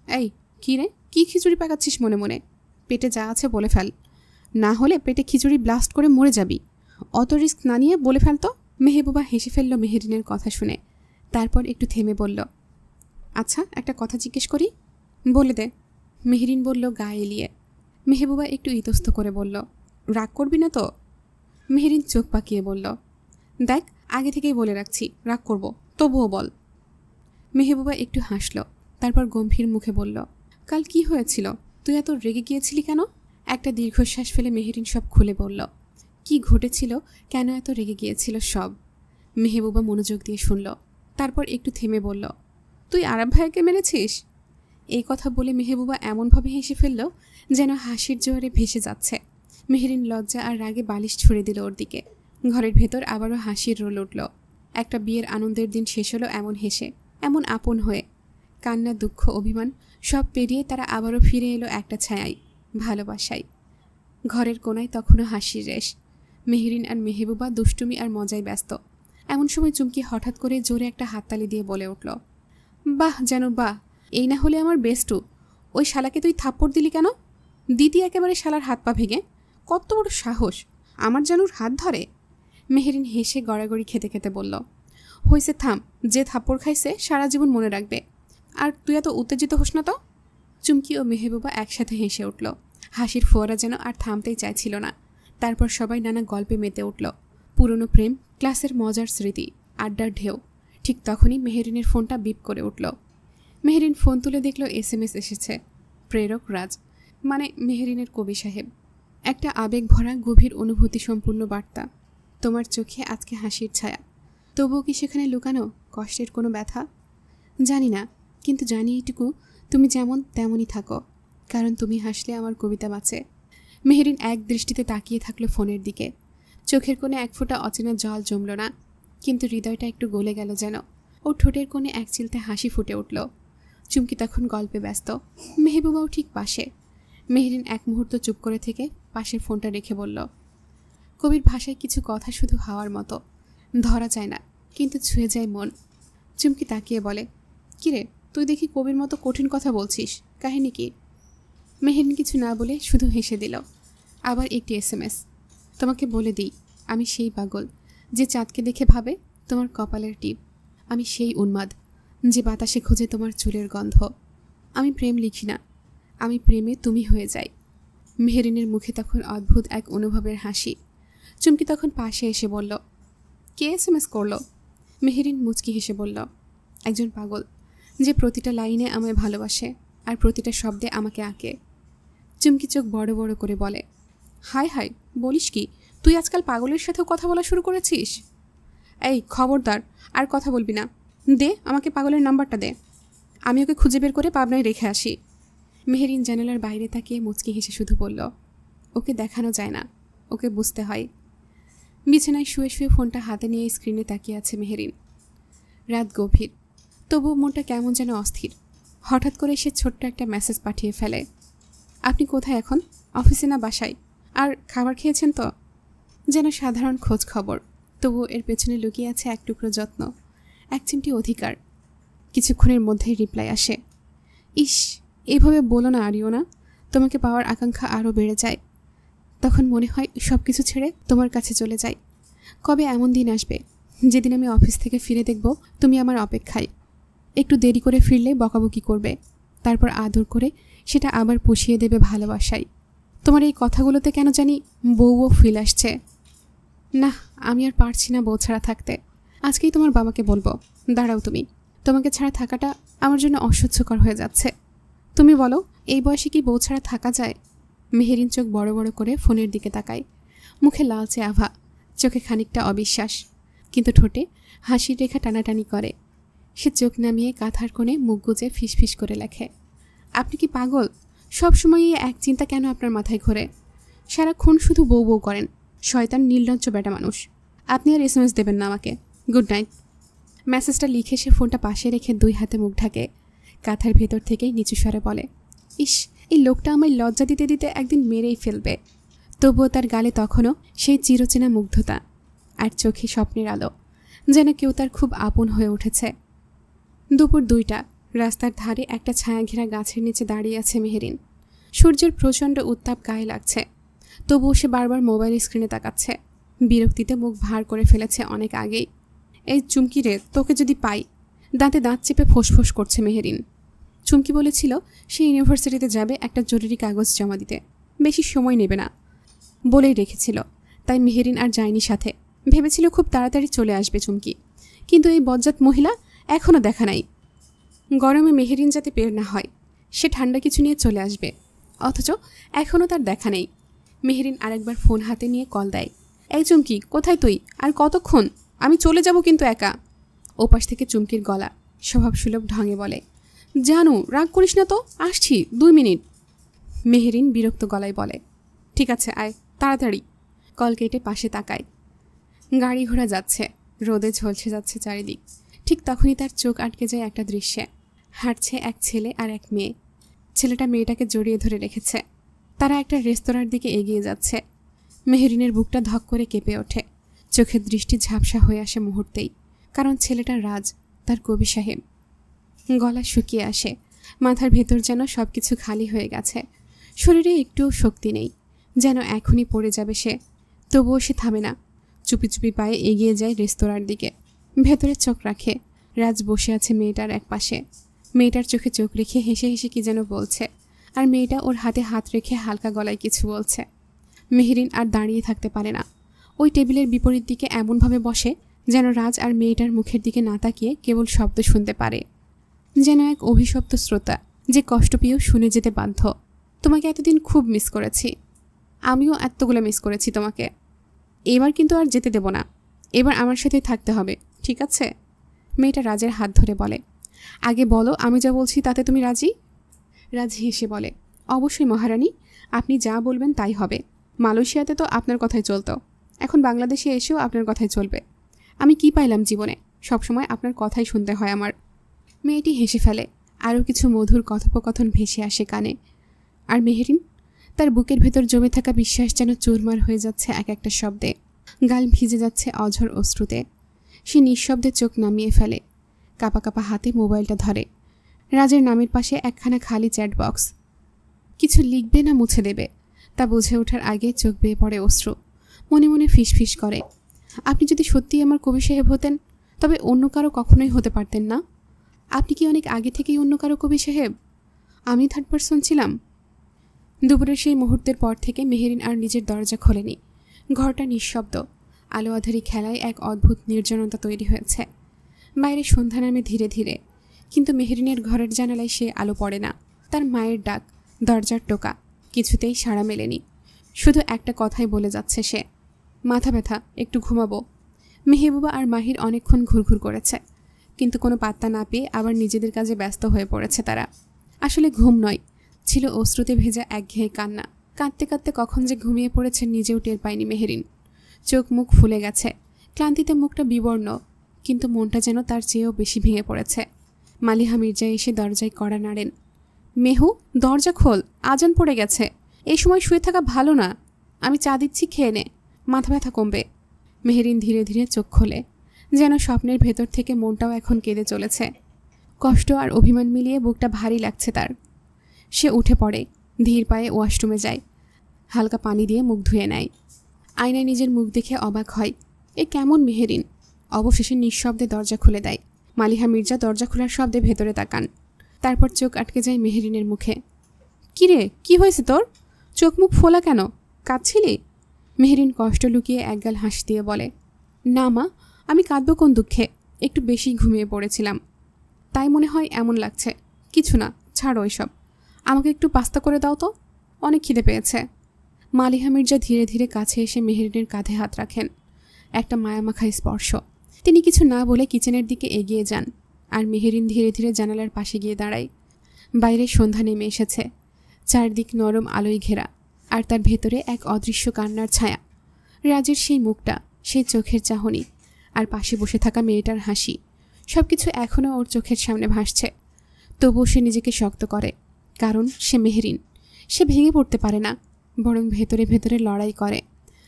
এই কী রে, কী খিচুড়ি পাকাচ্ছিস মনে মনে? পেটে যা আছে বলে ফেল, না হলে পেটে খিচুড়ি ব্লাস্ট করে মরে যাবি। অত রিস্ক না নিয়ে বলে ফেল তো। মেহবুবা হেসে ফেলল মেহেরিনের কথা শুনে। তারপর একটু থেমে বলল, আচ্ছা একটা কথা জিজ্ঞেস করি? বলে দে। মেহেরিন বলল গা এলিয়ে। মেহবুবা একটু ইতস্ত করে বলল, রাগ করবি না তো? মেহেরিন চোখ পাকিয়ে বলল, দেখ আগে থেকেই বলে রাখছি রাগ করব, তবুও বল। মেহবুবা একটু হাসল, তারপর গম্ভীর মুখে বলল, কাল কি হয়েছিল? তুই এত রেগে গিয়েছিলি কেন? একটা দীর্ঘশ্বাস ফেলে মেহেরিন সব খুলে বলল, কি ঘটেছিল, কেন এত রেগে গিয়েছিল সব। মেহবুবা মনোযোগ দিয়ে শুনল, তারপর একটু থেমে বলল, তুই আরাব ভাইকে মেরেছিস? এই কথা বলে মেহবুবা এমনভাবে হেসে ফেলল যেন হাসির জোয়ারে ভেসে যাচ্ছে। মেহেরিন লজ্জা আর রাগে বালিশ ছুঁড়ে দিল ওর দিকে। ঘরের ভেতর আবারও হাসির রোল উঠল। একটা বিয়ের আনন্দের দিন শেষ হলো এমন হেসে, এমন আপন হয়ে। কান্না, দুঃখ, অভিমান সব পেরিয়ে তারা আবারও ফিরে এলো একটা ছায়ায়, ভালোবাসায়। ঘরের কোনায় তখনও হাসির রেশ। মেহেরিন আর মেহবুবা দুষ্টুমি আর মজায় ব্যস্ত। এমন সময় চুমকি হঠাৎ করে জোরে একটা হাততালি দিয়ে বলে উঠল, বাহ জানু বাহ, এই না হলে আমার বেস্টু। ওই শালাকে তুই থাপ্পড় দিলি কেন? দিদি একেবারে শালার হাত পা ভেঙে। কত বড় সাহস, আমার জানুর হাত ধরে। মেহেরিন হেসে গড়াগড়ি খেতে খেতে বলল, হইছে থাম, যে থাপ্পড় খাইছে সারা জীবন মনে রাখবে। আর তুই এত উত্তেজিত হোস না তো। চুমকি ও মেহবুবা একসাথে হেসে উঠল। হাসির ফোয়ারা যেন আর থামতেই চাইছিল না। তারপর সবাই নানা গল্পে মেতে উঠল। পুরনো প্রেম, ক্লাসের মজার স্মৃতি, আড্ডার ঢেউ। ঠিক তখনই মেহেরিনের ফোনটা বিপ করে উঠল। মেহেরিন ফোন তুলে দেখল SMS এসেছে। প্রেরক রাজ, মানে মেহেরিনের কবি সাহেব। একটা আবেগ ভরা গভীর অনুভূতি সম্পূর্ণ বার্তা। তোমার চোখে আজকে হাসির ছায়া, তবুও কি সেখানে লুকানো কষ্টের কোনো ব্যথা? জানি না, কিন্তু জানি এইটুকু, তুমি যেমন তেমনই থাকো, কারণ তুমি হাসলে আমার কবিতা বাঁচে। মেহেরিন এক দৃষ্টিতে তাকিয়ে থাকলো ফোনের দিকে। চোখের কোণে এক ফোঁটা অচেনা জল জমল না, কিন্তু হৃদয়টা একটু গলে গেল যেন। ও ঠোঁটের কোণে এক চিলতে হাসি ফুটে উঠল। চুমকি তখন গল্পে ব্যস্ত, মেহবুবাও ঠিক পাশে। মেহেরিন এক মুহূর্ত চুপ করে থেকে পাশের ফোনটা রেখে বলল, কবির ভাষায় কিছু কথা শুধু হাওয়ার মতো, ধরা যায় না কিন্তু ছুঁয়ে যায় মন। চুমকি তাকিয়ে বলে, কিরে তুই দেখি কবির মতো কঠিন কথা বলছিস, কাহিনী কি? মেহেরিন কিছু না বলে শুধু হেসে দিল। আবার একটি SMS, তোমাকে বলে দিই, আমি সেই পাগল যে চাঁদকে দেখে ভাবে তোমার কপালের টিপ। আমি সেই উন্মাদ যে বাতাসে খোঁজে তোমার চুলের গন্ধ। আমি প্রেম লিখি না, আমি প্রেমে তুমি হয়ে যাই। মেহেরিনের মুখে তখন অদ্ভুত এক অনুভবের হাসি। চুমকি তখন পাশে এসে বলল, কে SMS করলো? মেহেরিন মুচকি হেসে বলল, একজন পাগল যে প্রতিটা লাইনে আমায় ভালোবাসে আর প্রতিটা শব্দে আমাকে আঁকে। চুমকি চোখ বড় বড় করে বলে, হাই হাই, বলিস কি, তুই আজকাল পাগলের সাথেও কথা বলা শুরু করেছিস? এই খবরদার, আর কথা বলবি না। দে আমাকে পাগলের নাম্বারটা দে, আমি ওকে খুঁজে বের করে পাবনায় রেখে আসি। মেহেরিন জানালার বাইরে তাকিয়ে মুচকি হেসে শুধু বলল, ওকে দেখানো যায় না, ওকে বুঝতে হয়। বিছানায় শুয়ে শুয়ে ফোনটা হাতে নিয়ে স্ক্রিনে তাকিয়ে আছে মেহেরিন। রাত গভীর, তবু মনটা কেমন যেন অস্থির। হঠাৎ করে সে ছোট্ট একটা মেসেজ পাঠিয়ে ফেলে, আপনি কোথায় এখন? অফিসে না বাসায়? আর খাবার খেয়েছেন তো? যেন সাধারণ খোঁজ খবর, তবু এর পেছনে লুকিয়ে আছে এক টুকরো যত্ন, এক চিমটি অধিকার। কিছুক্ষণের মধ্যেই রিপ্লাই আসে, ইস এইভাবে বলো না আরিওনা, তোমাকে পাওয়ার আকাঙ্ক্ষা আরও বেড়ে যায়। তখন মনে হয় সব কিছু ছেড়ে তোমার কাছে চলে যাই। কবে এমন দিন আসবে যেদিন আমি অফিস থেকে ফিরে দেখব তুমি আমার অপেক্ষায়। একটু দেরি করে ফিরলে বকাবকি করবে, তারপর আদর করে সেটা আবার পুষিয়ে দেবে ভালোবাসায়। তোমার এই কথাগুলোতে কেন জানি বউও ফিল আসছে। না, আমি আর পারছি না বউ ছাড়া থাকতে। আজকেই তোমার বাবাকে বলবো। দাঁড়াও তুমি, তোমাকে ছাড়া থাকাটা আমার জন্য অসহ্যকর হয়ে যাচ্ছে। তুমি বলো, এই বয়সে কি বউ ছাড়া থাকা যায়? মেহেরিন চোখ বড় বড় করে ফোনের দিকে তাকায়। মুখে লালচে আভা, চোখে খানিকটা অবিশ্বাস, কিন্তু ঠোঁটে হাসির রেখা টানাটানি করে। সে চোখ নামিয়ে কাঁথার কোণে মুখ গুজে ফিসফিস করে লেখে, আপনি কি পাগল? সবসময় এক চিন্তা কেন আপনার মাথায় ঘোরে? সারাক্ষণ শুধু বউ বউ করেন, শয়তান নির্লজ্জ বেটা মানুষ। আপনি আর SMS দেবেন না আমাকে। Good night. মেসেজটা লিখে সে ফোনটা পাশে রেখে দুই হাতে মুখ ঢাকে। কাঁথার ভেতর থেকেই নিচু স্বরে বলে, ইস এই লোকটা আমায় লজ্জা দিতে দিতে একদিন মেরেই ফেলবে। তবুও তার গালে তখনও সেই চিরচেনা মুগ্ধতা আর চোখে স্বপ্নের আলো, যেন কেউ তার খুব আপন হয়ে উঠেছে। দুপুর 2টা, রাস্তার ধারে একটা ছায়া ঘেরা গাছের নিচে দাঁড়িয়ে আছে মেহেরিন। সূর্যের প্রচণ্ড উত্তাপ গায়ে লাগছে, তবুও সে বারবার মোবাইল স্ক্রিনে তাকাচ্ছে। বিরক্তিতে মুখ ভার করে ফেলেছে অনেক আগেই। এই চুমকি রে, তোকে যদি পাই। দাঁতে দাঁত চেপে ফোঁস করছে মেহেরিন। চুমকি বলেছিল সে ইউনিভার্সিটিতে যাবে একটা জরুরি কাগজ জমা দিতে, বেশি সময় নেবে না বলেই রেখেছিল। তাই মেহেরিন আর যায়নি সাথে। ভেবেছিল খুব তাড়াতাড়ি চলে আসবে চুমকি, কিন্তু এই বজ্জাত মহিলা এখনও দেখা নাই। গরমে মেহেরিন যাতে বের না হয়, সে ঠান্ডা কিছু নিয়ে চলে আসবে, অথচ এখনও তার দেখা নেই। মেহেরিন আরেকবার ফোন হাতে নিয়ে কল দেয়, এই চুমকি কোথায় তুই? আর কতক্ষণ? আমি চলে যাব কিন্তু একা। ওপাশ থেকে চুমকির গলা স্বভাবসুলভ ঢঙে বলে, জানু রাগ করিস না তো, আসছি 2 মিনিট। মেহেরিন বিরক্ত গলায় বলে, ঠিক আছে আয় তাড়াতাড়ি। কল কেটে পাশে তাকায়। গাড়ি ঘোড়া যাচ্ছে, রোদে ঝলসে যাচ্ছে চারিদিক। ঠিক তখনই তার চোখ আটকে যায় একটা দৃশ্যে। হাঁটছে এক ছেলে আর এক মেয়ে। ছেলেটা মেয়েটাকে জড়িয়ে ধরে রেখেছে। তারা একটা রেস্তোরাঁর দিকে এগিয়ে যাচ্ছে। মেহেরিনের বুকটা ধক করে কেঁপে ওঠে। চোখের দৃষ্টি ঝাপসা হয়ে আসে মুহূর্তেই, কারণ ছেলেটা রাজ, তার কবি সাহেব। গলা শুকিয়ে আসে, মাথার ভেতর যেন সব কিছু খালি হয়ে গেছে। শরীরে একটুও শক্তি নেই, যেন এখনই পড়ে যাবে সে। তবুও সে থামে না, চুপি চুপি পায়ে এগিয়ে যায় রেস্তোরাঁর দিকে। ভেতরে চোখ রাখে। রাজ বসে আছে মেয়েটার এক পাশে। মেয়েটার চোখে চোখ রেখে হেসে হেসে কি যেন বলছে, আর মেয়েটা ওর হাতে হাত রেখে হালকা গলায় কিছু বলছে। মেহেরিন আর দাঁড়িয়ে থাকতে পারে না। ওই টেবিলের বিপরীত দিকে এমনভাবে বসে যেন রাজ আর মেয়েটার মুখের দিকে না তাকিয়ে কেবল শব্দ শুনতে পারে, যেন এক অভিশপ্ত শ্রোতা যে কষ্ট পেয়েও শুনে যেতে বাধ্য। তোমাকে এতদিন খুব মিস করেছি। আমিও এতগুলো মিস করেছি তোমাকে। এবার কিন্তু আর যেতে দেব না, এবার আমার সাথে থাকতে হবে, ঠিক আছে? মেয়েটা রাজের হাত ধরে বলে, আগে বলো আমি যা বলছি তাতে তুমি রাজি? রাজ হেসে বলে, অবশ্যই মহারানী, আপনি যা বলবেন তাই হবে। মালয়েশিয়াতে তো আপনার কথাই চলতো, এখন বাংলাদেশে এসেও আপনার কথাই চলবে। আমি কি পাইলাম জীবনে? সবসময় আপনার কথাই শুনতে হয় আমার। মেয়েটি হেসে ফেলে। আরও কিছু মধুর কথোপকথন ভেসে আসে কানে। আর মেহেরিন, তার বুকের ভেতর জমে থাকা বিশ্বাস যেন চুরমার হয়ে যাচ্ছে এক একটা শব্দে। গাল ভিজে যাচ্ছে অঝর অশ্রুতে। সে নিঃশব্দে চোখ নামিয়ে ফেলে। কাপা কাপা হাতে মোবাইলটা ধরে। রাজের নামের পাশে একখানা খালি চ্যাট বক্স। কিছু লিখবে না মুছে দেবে তা বুঝে ওঠার আগে চোখ বেয়ে পড়ে অশ্রু। মনে মনে ফিসফিস করে, আপনি যদি সত্যিই আমার কবি সাহেব হতেন, তবে অন্য কারো কখনোই হতে পারতেন না। আপনি কি অনেক আগে থেকেই অন্য কারো কবি সাহেব? আমি থার্ড পারসন ছিলাম। দুপুরের সেই মুহূর্তের পর থেকে মেহেরিন আর নিজের দরজা খোলেনি। ঘরটা নিঃশব্দ। আলো আধারি খেলায় এক অদ্ভুত নির্জনতা তৈরি হয়েছে। বাইরে সন্ধ্যা নামে ধীরে ধীরে, কিন্তু মেহেরিনের ঘরের জানালায় সে আলো পড়ে না। তার মায়ের ডাক, দরজার টোকা, কিছুতেই সাড়া মেলেনি। শুধু একটা কথাই বলে যাচ্ছে সে, মাথা ব্যথা, একটু ঘুমাবো। মেহেবুবা আর মাহির অনেকক্ষণ ঘুরঘুর করেছে, কিন্তু কোনো পাত্তা না পেয়ে আবার নিজেদের কাজে ব্যস্ত হয়ে পড়েছে তারা। আসলে ঘুম নয়, ছিল অশ্রুতে ভেজা একঘেয়ে কান্না। কাঁদতে কাঁদতে কখন যে ঘুমিয়ে পড়েছে নিজেও টের পায়নি মেহেরিন। চোখ মুখ ফুলে গেছে, ক্লান্তিতে মুখটা বিবর্ণ, কিন্তু মনটা যেন তার চেয়েও বেশি ভেঙে পড়েছে। মালিহা মির্জা এসে দরজায় কড়া নাড়েন। মেহু, দরজা খোল, আজান পড়ে গেছে। এই সময় শুয়ে থাকা ভালো না। আমি চা দিচ্ছি, খেয়ে নে, মাথা ব্যথা কমবে। মেহেরিন ধীরে ধীরে চোখ খোলে, যেন স্বপ্নের ভেতর থেকে মনটাও এখন কেঁদে চলেছে। কষ্ট আর অভিমান মিলিয়ে বুকটা ভারী লাগছে তার। সে উঠে পড়ে, ধীর পায়ে ওয়াশরুমে যায়। হালকা পানি দিয়ে মুখ ধুয়ে নেয়। আয়নায় নিজের মুখ দেখে অবাক হয়, এ কেমন মেহেরিন। অবশেষে নিঃশব্দে দরজা খুলে দেয়। মালিহা মির্জা দরজা খোলার শব্দে ভেতরে তাকান। তারপর চোখ আটকে যায় মেহেরিনের মুখে। কিরে, কি হয়েছে তোর? চোখ মুখ ফোলা কেন? কাঁদছিলি? মেহেরিন কষ্ট লুকিয়ে একগাল হাসি দিয়ে বলে, না মা, আমি কাঁদব কোন দুঃখে, একটু বেশি ঘুমিয়ে পড়েছিলাম, তাই মনে হয় এমন লাগছে। কিছু না, ছাড়ো এসব। আমাকে একটু পাস্তা করে দাও তো, অনেক খিদে পেয়েছে। মালিহা মির্জা ধীরে ধীরে কাছে এসে মেহেরিনের কাঁধে হাত রাখেন। একটা মায়ামাখা স্পর্শ। তিনি কিছু না বলে কিচেনের দিকে এগিয়ে যান, আর মেহেরিন ধীরে ধীরে জানালার পাশে গিয়ে দাঁড়ায়। বাইরে সন্ধ্যা নেমে এসেছে, চারদিক নরম আলোয় ঘেরা, আর তার ভেতরে এক অদৃশ্য কান্নার ছায়া। রাজের সেই মুখটা, সেই চোখের চাহনি, আর পাশে বসে থাকা মেয়েটার হাসি, সবকিছু এখনও ওর চোখের সামনে ভাসছে। তবুও সে নিজেকে শক্ত করে, কারণ সে মেহেরিন। সে ভেঙে পড়তে পারে না, বরং ভেতরে ভেতরে লড়াই করে।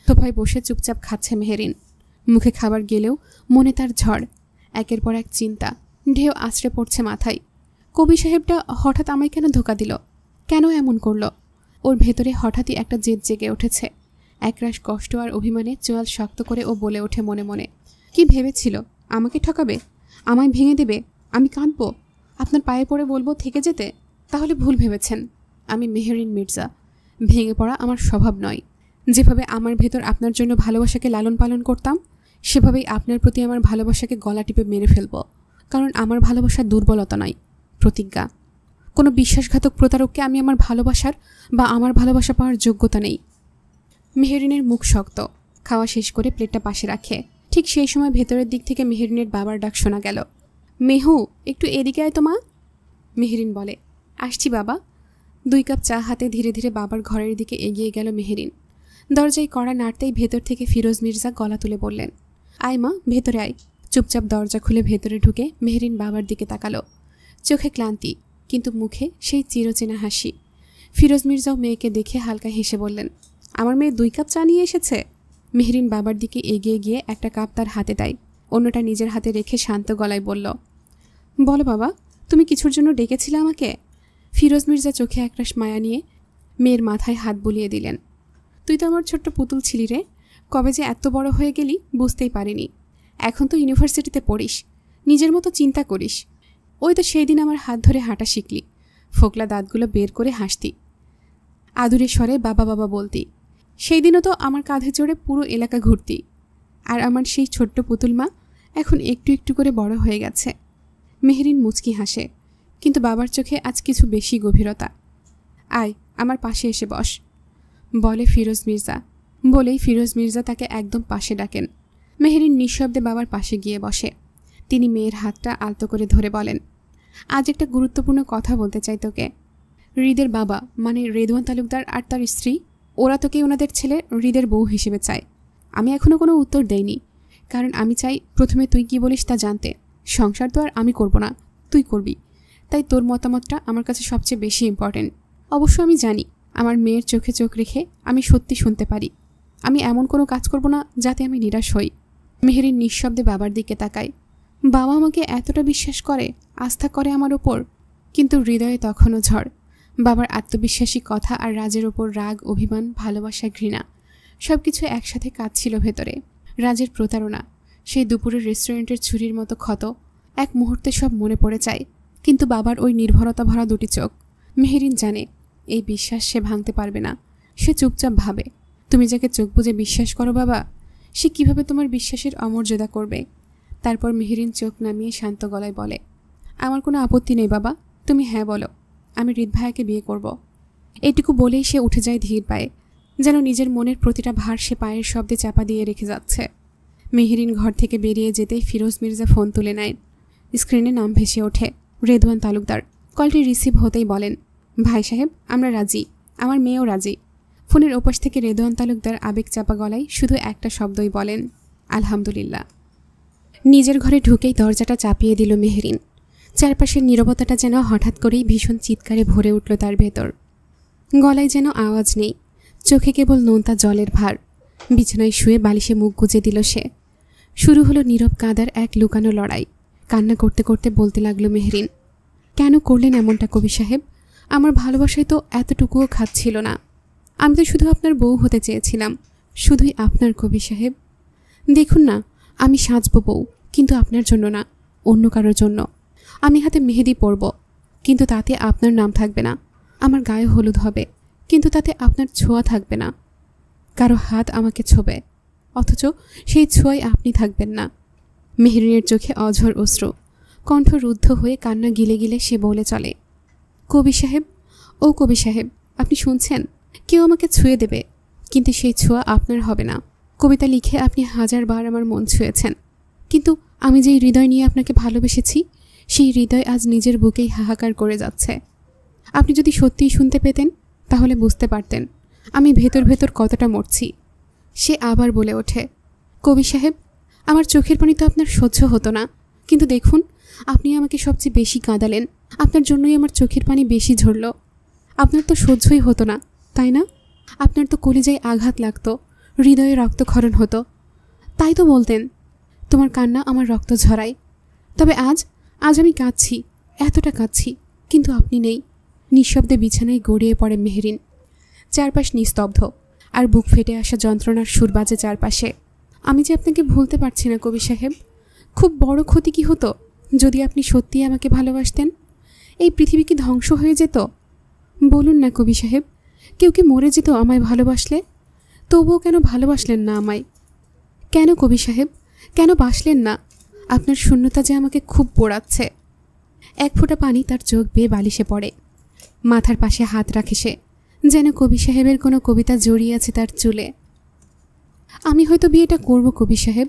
সোফায় বসে চুপচাপ খাচ্ছে মেহেরিন। মুখে খাবার গেলেও মনে তার ঝড়। একের পর এক চিন্তা ঢেউ আছড়ে পড়ছে মাথায়। কবি সাহেবটা হঠাৎ আমায় কেন ধোকা দিল? কেন এমন করল? ওর ভেতরে হঠাৎই একটা জেদ জেগে উঠেছে। একরাশ কষ্ট আর অভিমানে চোয়াল শক্ত করে ও বলে ওঠে মনে মনে, কি ভেবেছিল? আমাকে ঠকাবে, আমায় ভেঙে দেবে, আমি কাঁদব, আপনার পায়ে পড়ে বলবো থেকে যেতে? তাহলে ভুল ভেবেছেন। আমি মেহেরিন মির্জা। ভেঙে পড়া আমার স্বভাব নয়। যেভাবে আমার ভেতর আপনার জন্য ভালোবাসাকে লালন পালন করতাম, সেভাবেই আপনার প্রতি আমার ভালোবাসাকে গলা টিপে মেরে ফেলব। কারণ আমার ভালোবাসা দুর্বলতা নয়, প্রতিজ্ঞা। কোনো বিশ্বাসঘাতক প্রতারককে আমি আমার ভালোবাসার বা আমার ভালোবাসা পাওয়ার যোগ্যতা নেই। মেহেরিনের মুখ শক্ত। খাওয়া শেষ করে প্লেটটা পাশে রাখে। ঠিক সেই সময় ভেতরের দিক থেকে মেহেরিনের বাবার ডাক শোনা গেল। মেহু, একটু এদিকে আয় তো মা। মেহেরিন বলে, আসছি বাবা। 2 কাপ চা হাতে ধীরে ধীরে বাবার ঘরের দিকে এগিয়ে গেল মেহেরিন। দরজায় কড়া নাড়তেই ভেতর থেকে ফিরোজ মির্জা গলা তুলে বললেন, আয় মা, ভেতরে আয়। চুপচাপ দরজা খুলে ভেতরে ঢুকে মেহেরিন বাবার দিকে তাকালো। চোখে ক্লান্তি, কিন্তু মুখে সেই চিরচেনা হাসি। ফিরোজ মির্জাও মেয়েকে দেখে হালকা হেসে বললেন, আমার মেয়ে 2 কাপ চা নিয়ে এসেছে। মেহেরিন বাবার দিকে এগিয়ে গিয়ে একটা কাপ তার হাতে দেয়, অন্যটা নিজের হাতে রেখে শান্ত গলায় বলল, বলো বাবা, তুমি কিছুর জন্য ডেকেছিলে আমাকে? ফিরোজ মির্জা চোখে একরাশ মায়া নিয়ে মেয়ের মাথায় হাত বুলিয়ে দিলেন। তুই তো আমার ছোট্ট পুতুল ছিলি রে, কবে যে এত বড় হয়ে গেলি বুঝতেই পারিনি। এখন তো ইউনিভার্সিটিতে পড়িস, নিজের মতো চিন্তা করিস। ওই তো সেই দিন আমার হাত ধরে হাঁটা শিখলি, ফোকলা দাঁতগুলো বের করে হাসতি, আদুরে স্বরে বাবা বাবা বলতি। সেই দিনও তো আমার কাঁধে চড়ে পুরো এলাকা ঘুরতি। আর আমার সেই ছোট্ট পুতুল মা এখন একটু একটু করে বড় হয়ে গেছে। মেহেরিন মুচকি হাসে, কিন্তু বাবার চোখে আজ কিছু বেশি গভীরতা। আয়, আমার পাশে এসে বস, বলে ফিরোজ মির্জা। বলেই ফিরোজ মির্জা তাকে একদম পাশে ডাকেন। মেহেরিন নিঃশব্দে বাবার পাশে গিয়ে বসে। তিনি মেয়ের হাতটা আলতো করে ধরে বলেন, আজ একটা গুরুত্বপূর্ণ কথা বলতে চাই তোকে। হৃদের বাবা মানে রেদওয়ান তালুকদার আর তার স্ত্রী, ওরা তোকে ওনাদের ছেলে হৃদের বউ হিসেবে চায়। আমি এখনও কোনো উত্তর দেইনি, কারণ আমি চাই প্রথমে তুই কি বলিস তা জানতে। সংসার তো আর আমি করব না, তুই করবি। তাই তোর মতামতটা আমার কাছে সবচেয়ে বেশি ইম্পর্টেন্ট। অবশ্য আমি জানি আমার মেয়ের চোখে চোখ রেখে আমি সত্যি শুনতে পারি। আমি এমন কোনো কাজ করব না যাতে আমি নিরাশ হই। মেহেরিন নিঃশব্দে বাবার দিকে তাকায়। বাবা আমাকে এতটা বিশ্বাস করে, আস্থা করে আমার ওপর, কিন্তু হৃদয়ে তখনও ঝড়। বাবার আত্মবিশ্বাসী কথা আর রাজের ওপর রাগ, অভিমান, ভালোবাসা, ঘৃণা সব কিছু একসাথে কাঁদছিল ভেতরে। রাজের প্রতারণা, সেই দুপুরের রেস্টুরেন্টের ছুরির মতো ক্ষত, এক মুহূর্তে সব মনে পড়ে যায়। কিন্তু বাবার ওই নির্ভরতা ভরা দুটি চোখ। মেহেরিন জানে এই বিশ্বাস সে ভাঙতে পারবে না। সে চুপচাপ ভাবে, তুমি যাকে চোখ বুজে বিশ্বাস করো বাবা, সে কিভাবে তোমার বিশ্বাসের অমর্যাদা করবে? তারপর মেহেরিন চোখ নামিয়ে শান্ত গলায় বলে, আমার কোনো আপত্তি নেই বাবা, তুমি হ্যাঁ বলো, আমি হৃদ ভাইয়াকে বিয়ে করব। এইটুকু বলেই সে উঠে যায় ধীর পায়ে, যেন নিজের মনের প্রতিটা ভার সে পায়ের শব্দে চাপা দিয়ে রেখে যাচ্ছে। মেহেরিন ঘর থেকে বেরিয়ে যেতেই ফিরোজ মির্জা ফোন তুলে নেয়। স্ক্রিনে নাম ভেসে ওঠে, রেদওয়ান তালুকদার। কলটি রিসিভ হতেই বলেন, ভাই সাহেব, আমরা রাজি, আমার মেয়েও রাজি। ফোনের ওপাশ থেকে রেদওয়ান তালুকদার আবেগ চাপা গলায় শুধু একটা শব্দই বলেন, আলহামদুলিল্লাহ। নিজের ঘরে ঢুকেই দরজাটা চাপিয়ে দিল মেহেরিন। চারপাশের নীরবতাটা যেন হঠাৎ করেই ভীষণ চিৎকারে ভরে উঠল তার ভেতর। গলায় যেন আওয়াজ নেই, চোখে কেবল নোনতা জলের ভার। বিছানায় শুয়ে বালিশে মুখ গুজে দিল সে। শুরু হলো নীরব কাঁদার এক লুকানো লড়াই। কান্না করতে করতে বলতে লাগলো মেহেরিন, কেন করলেন এমনটা কবি সাহেব? আমার ভালোবাসায় তো এতটুকুও খাচ্ছিল না। আমি তো শুধু আপনার বউ হতে চেয়েছিলাম, শুধুই আপনার কবি সাহেব। দেখুন না, আমি সাজব বউ, কিন্তু আপনার জন্য না, অন্য কারোর জন্য। আমি হাতে মেহেদি পরব, কিন্তু তাতে আপনার নাম থাকবে না। আমার গায়ে হলুদ হবে, কিন্তু তাতে আপনার ছোঁয়া থাকবে না। কারো হাত আমাকে ছোবে, অথচ সেই ছোঁয়ায় আপনি থাকবেন না। মেহেরিনের চোখে অঝোর অশ্রু, কণ্ঠ রুদ্ধ হয়ে কান্না গিলে গিলে সে বলে চলে, কবি সাহেব, ও কবি সাহেব, আপনি শুনছেন? কেউ আমাকে ছুঁয়ে দেবে, কিন্তু সেই ছোঁয়া আপনার হবে না। কবিতা লিখে আপনি 1000 বার আমার মন ছুঁয়েছেন, কিন্তু আমি যেই হৃদয় নিয়ে আপনাকে ভালোবেসেছি, সেই হৃদয় আজ নিজের বুকেই হাহাকার করে যাচ্ছে। আপনি যদি সত্যিই শুনতে পেতেন, তাহলে বুঝতে পারতেন আমি ভেতর ভেতর কতটা মরছি। সে আবার বলে ওঠে, কবি সাহেব, আমার চোখের পানি তো আপনার সহ্য হতো না, কিন্তু দেখুন, আপনি আমাকে সবচেয়ে বেশি কাঁদালেন। আপনার জন্যই আমার চোখের পানি বেশি ঝরল। আপনার তো সহ্যই হতো না, তাই না? আপনার তো কলিজায় আঘাত লাগতো, হৃদয়ে রক্তক্ষরণ হতো। তাই তো বলতেন, তোমার কান্না আমার রক্ত ঝরায়। তবে আজ আমি কাঁদছি, এতটা কাঁদছি, কিন্তু আপনি নেই। নিঃশব্দে বিছানায় গড়িয়ে পড়ে মেহেরিন। চারপাশ নিস্তব্ধ, আর বুক ফেটে আসা যন্ত্রণার সুর বাজে চারপাশে। আমি যে আপনাকে ভুলতে পারছি না কবি সাহেব। খুব বড় ক্ষতি কি হতো যদি আপনি সত্যিই আমাকে ভালোবাসতেন? এই পৃথিবী কি ধ্বংস হয়ে যেত? বলুন না কবি সাহেব, কেউ কি মরে যেত আমায় ভালোবাসলে? তবুও কেন ভালোবাসলেন না আমায়? কেন কবি সাহেব, কেন বাসলেন না? আপনার শূন্যতা যে আমাকে খুব পোড়াচ্ছে। এক ফোঁটা পানি তার চোখ বেয়ে বালিশে পড়ে। মাথার পাশে হাত রাখে সে, যেন কবি সাহেবের কোনো কবিতা জড়িয়ে আছে তার চুলে। আমি হয়তো বিয়েটা করব কবি সাহেব,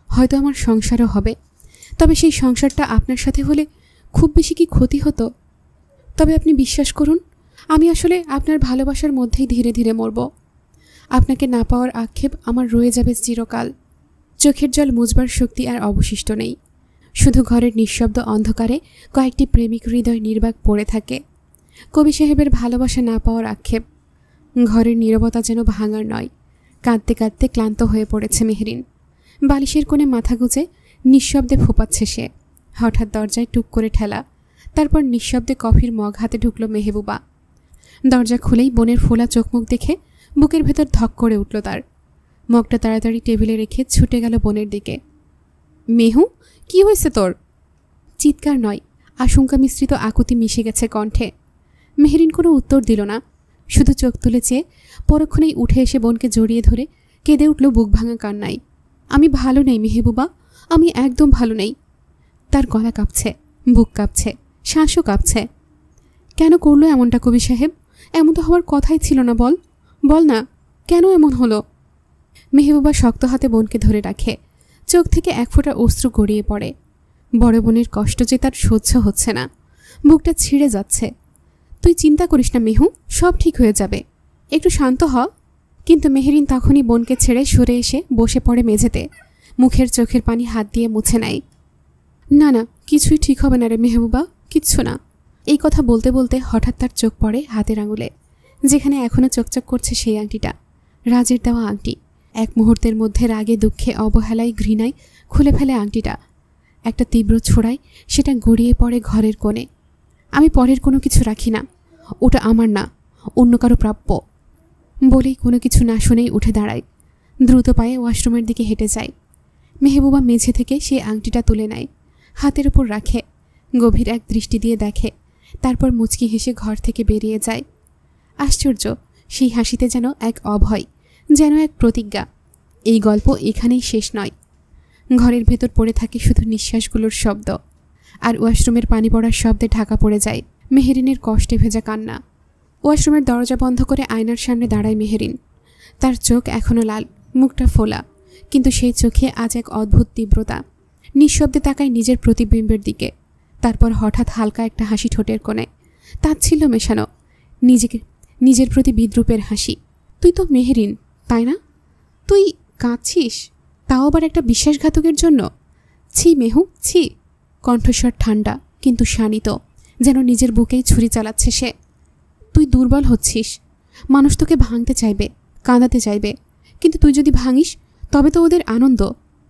হয়তো আমার সংসারও হবে, তবে সেই সংসারটা আপনার সাথে হলে খুব বেশি কি ক্ষতি হতো? তবে আপনি বিশ্বাস করুন, আমি আসলে আপনার ভালোবাসার মধ্যেই ধীরে ধীরে মরব। আপনাকে না পাওয়ার আক্ষেপ আমার রয়ে যাবে চিরকাল। চোখের জল মুছবার শক্তি আর অবশিষ্ট নেই। শুধু ঘরের নিঃশব্দ অন্ধকারে কয়েকটি প্রেমিক হৃদয় নির্বাক পড়ে থাকে। কবি সাহেবের ভালোবাসা না পাওয়ার আক্ষেপ। ঘরের নীরবতা যেন ভাঙার নয়। কাঁদতে কাঁদতে ক্লান্ত হয়ে পড়েছে মেহরিন। বালিশের কোণে মাথা গুজে নিঃশব্দে ফোপাচ্ছে সে। হঠাৎ দরজায় টুক করে ঠেলা, তারপর নিঃশব্দে কফির মগ হাতে ঢুকল মেহবুবা। দরজা খুলেই বোনের ফোলা চোখ মুখ দেখে বুকের ভেতর ধক করে উঠল তার। মগটা তাড়াতাড়ি টেবিলে রেখে ছুটে গেল বোনের দিকে। মেহু, কি হয়েছে তোর? চিৎকার নয়, আশঙ্কা মিশ্রিত আকুতি মিশে গেছে কণ্ঠে। মেহরিন কোনো উত্তর দিল না, শুধু চোখ তুলে চেয়ে পরক্ষণেই উঠে এসে বোনকে জড়িয়ে ধরে কেঁদে উঠল বুক ভাঙা কান্নায়। আমি ভালো নেই মেহবুবা, আমি একদম ভালো নেই। তার গলা কাঁপছে, বুক কাঁপছে, শ্বাসও কাঁপছে। কেন করলো এমনটা কবি সাহেব? এমন তো হওয়ার কথাই ছিল না। বল বল না, কেন এমন হলো? মেহবুবা শক্ত হাতে বোনকে ধরে রাখে। চোখ থেকে এক ফোঁটা অশ্রু গড়িয়ে পড়ে। বড় বোনের কষ্ট যে তার সহ্য হচ্ছে না, বুকটা ছিঁড়ে যাচ্ছে। তুই চিন্তা করিস না মেহু, সব ঠিক হয়ে যাবে, একটু শান্ত হ। কিন্তু মেহরিন তখনই বোনকে ছেড়ে সরে এসে বসে পড়ে মেঝেতে, মুখের চোখের পানি হাত দিয়ে মুছে নেয়। না না, কিছুই ঠিক হবে না রে মেহবুবা, কিচ্ছু না। এই কথা বলতে বলতে হঠাৎ তার চোখ পড়ে হাতের আঙুলে, যেখানে এখনও চকচক করছে সেই আংটিটা। রাজের দেওয়া আংটি। এক মুহূর্তের মধ্যে রাগে, দুঃখে, অবহেলায়, ঘৃণায় খুলে ফেলে আংটিটা। একটা তীব্র ছোড়ায় সেটা গড়িয়ে পড়ে ঘরের কোণে। আমি পরের কোনো কিছু রাখি না, ওটা আমার না, অন্য কারো প্রাপ্য। বলেই কোনো কিছু না শুনেই উঠে দাঁড়ায়। দ্রুত পায়ে ওয়াশরুমের দিকে হেঁটে যায়। মেহবুবা মেঝে থেকে সেই আংটিটা তুলে নেয়, হাতের উপর রাখে, গভীর এক দৃষ্টি দিয়ে দেখে, তারপর মুচকি হেসে ঘর থেকে বেরিয়ে যায়। আশ্চর্য, সেই হাসিতে যেন এক অভয়, যেন এক প্রতিজ্ঞা। এই গল্প এখানেই শেষ নয়। ঘরের ভেতর পড়ে থাকে শুধু নিঃশ্বাসগুলোর শব্দ, আর ওয়াশরুমের পানি পড়ার শব্দে ঢাকা পড়ে যায় মেহরিনের কষ্টে ভেজা কান্না। ওয়াশরুমের দরজা বন্ধ করে আয়নার সামনে দাঁড়ায় মেহরিন। তার চোখ এখনও লাল, মুখটা ফোলা, কিন্তু সেই চোখে আজ এক অদ্ভুত তীব্রতা। নিঃশব্দে তাকায় নিজের প্রতিবিম্বের দিকে, তারপর হঠাৎ হালকা একটা হাসি ঠোঁটের কোণে, তাচ্ছিল্য মেশানো, নিজের প্রতি বিদ্রূপের হাসি। তুই তো মেহরিন, তাই না? তুই কাঁদছিস, তাও আবার একটা বিশ্বাসঘাতকের জন্য? ছি মেহু, ছি। কণ্ঠস্বর ঠান্ডা কিন্তু শানিত, যেন নিজের বুকেই ছুরি চালাচ্ছে সে। তুই দুর্বল হচ্ছিস। মানুষ তোকে ভাঙতে চাইবে, কাঁদাতে চাইবে, কিন্তু তুই যদি ভাঙিস তবে তো ওদের আনন্দ।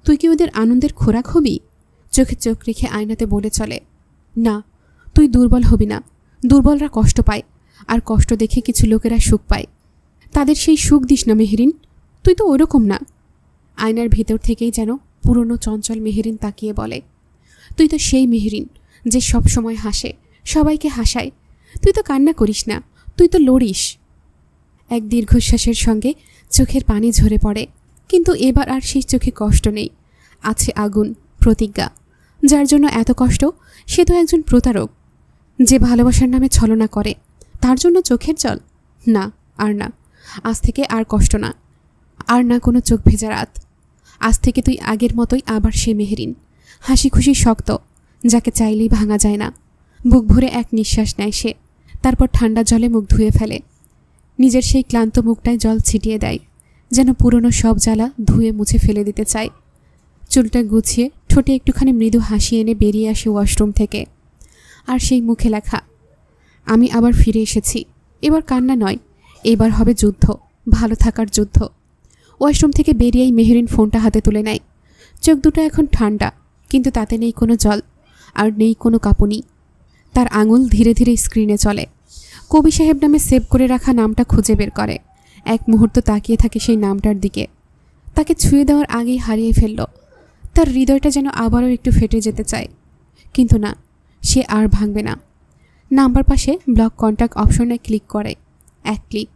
তুই কি ওদের আনন্দের খোরাক হবি? চোখে চোখ রেখে আয়নাতে বলে চলে, না, তুই দুর্বল হবি না। দুর্বলরা কষ্ট পায়, আর কষ্ট দেখে কিছু লোকেরা সুখ পায়। তাদের সেই সুখ দিস না মেহরিন, তুই তো ওরকম না। আয়নার ভেতর থেকেই যেন পুরনো চঞ্চল মেহরিন তাকিয়ে বলে, তুই তো সেই মেহরিন যে সব সময় হাসে, সবাইকে হাসায়। তুই তো কান্না করিস না, তুই তো লড়িস। এক দীর্ঘশ্বাসের সঙ্গে চোখের পানি ঝরে পড়ে, কিন্তু এবার আর সেই চোখে কষ্ট নেই, আছে আগুন, প্রতিজ্ঞা। যার জন্য এত কষ্ট সে তো একজন প্রতারক, যে ভালোবাসার নামে ছলনা করে। তার জন্য চোখের জল? না, আর না। আজ থেকে আর কষ্ট না, আর না কোনো চোখ ভেজা রাত। আজ থেকে তুই আগের মতোই আবার সে মেহরিন, হাসি খুশি, শক্ত, যাকে চাইলেই ভাঙা যায় না। বুক ভরে এক নিঃশ্বাস নেয় সে, তারপর ঠান্ডা জলে মুখ ধুয়ে ফেলে। নিজের সেই ক্লান্ত মুখটায় জল ছিটিয়ে দেয়, যেন পুরনো সব জ্বালা ধুয়ে মুছে ফেলে দিতে চায়। চুলটা গুছিয়ে ঠোঁটে একটুখানি মৃদু হাসি এনে বেরিয়ে আসে ওয়াশরুম থেকে। আর সেই মুখে লেখা, আমি আবার ফিরে এসেছি। এবার কান্না নয়, এবার হবে যুদ্ধ, ভালো থাকার যুদ্ধ। ওয়াশরুম থেকে বেরিয়েই মেহরিন ফোনটা হাতে তুলে নেয়। চোখ দুটো এখন ঠান্ডা, কিন্তু তাতে নেই কোনো জল, আর নেই কোনো কাঁপুনি। তার আঙুল ধীরে ধীরে স্ক্রিনে চলে। কবি সাহেব নামে সেভ করে রাখা নামটা খুঁজে বের করে। এক মুহূর্ত তাকিয়ে থাকে সেই নামটার দিকে। তাকে ছুঁয়ে দেওয়ার আগেই হারিয়ে ফেলল। তার হৃদয়টা যেন আবারও একটু ফেটে যেতে চায়, কিন্তু না, সে আর ভাঙবে না। নাম্বার পাশে ব্লক কন্ট্যাক্ট অপশনে ক্লিক করে। এক ক্লিক,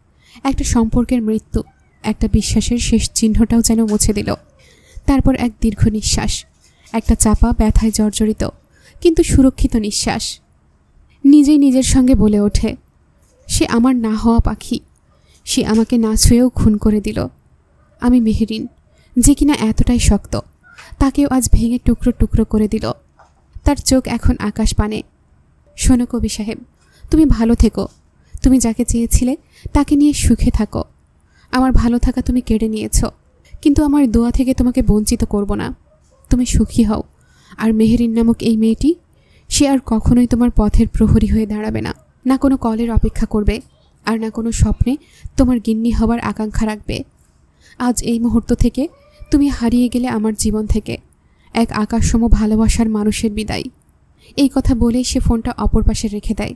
একটা সম্পর্কের মৃত্যু, একটা বিশ্বাসের শেষ চিহ্নটাও যেন মুছে দিল। তারপর এক দীর্ঘ নিঃশ্বাস, একটা চাপা ব্যথায় জর্জরিত কিন্তু সুরক্ষিত নিঃশ্বাস। নিজেই নিজের সঙ্গে বলে ওঠে, সে আমার না হওয়া পাখি, সে আমাকে না ছুঁয়েও খুন করে দিল। আমি মেহরিন, যে কিনা এতটাই শক্ত, তাকেও আজ ভেঙে টুকরো টুকরো করে দিল। তার চোখ এখন আকাশ পানে। শোনো কবি সাহেব, তুমি ভালো থেকো, তুমি যাকে চেয়েছিলে তাকে নিয়ে সুখে থাকো। আমার ভালো থাকা তুমি কেড়ে নিয়েছ, কিন্তু আমার দোয়া থেকে তোমাকে বঞ্চিত করব না। তুমি সুখী হও। আর মেহেরিন নামক এই মেয়েটি, সে আর কখনোই তোমার পথের প্রহরী হয়ে দাঁড়াবে না। না কোনো কলের অপেক্ষা করবে, আর না কোনো স্বপ্নে তোমার গিন্নি হবার আকাঙ্ক্ষা রাখবে। আজ এই মুহূর্ত থেকে তুমি হারিয়ে গেলে আমার জীবন থেকে এক আকাশসম ভালোবাসার মানুষের বিদায়। এই কথা বলে সে ফোনটা অপর পাশে রেখে দেয়।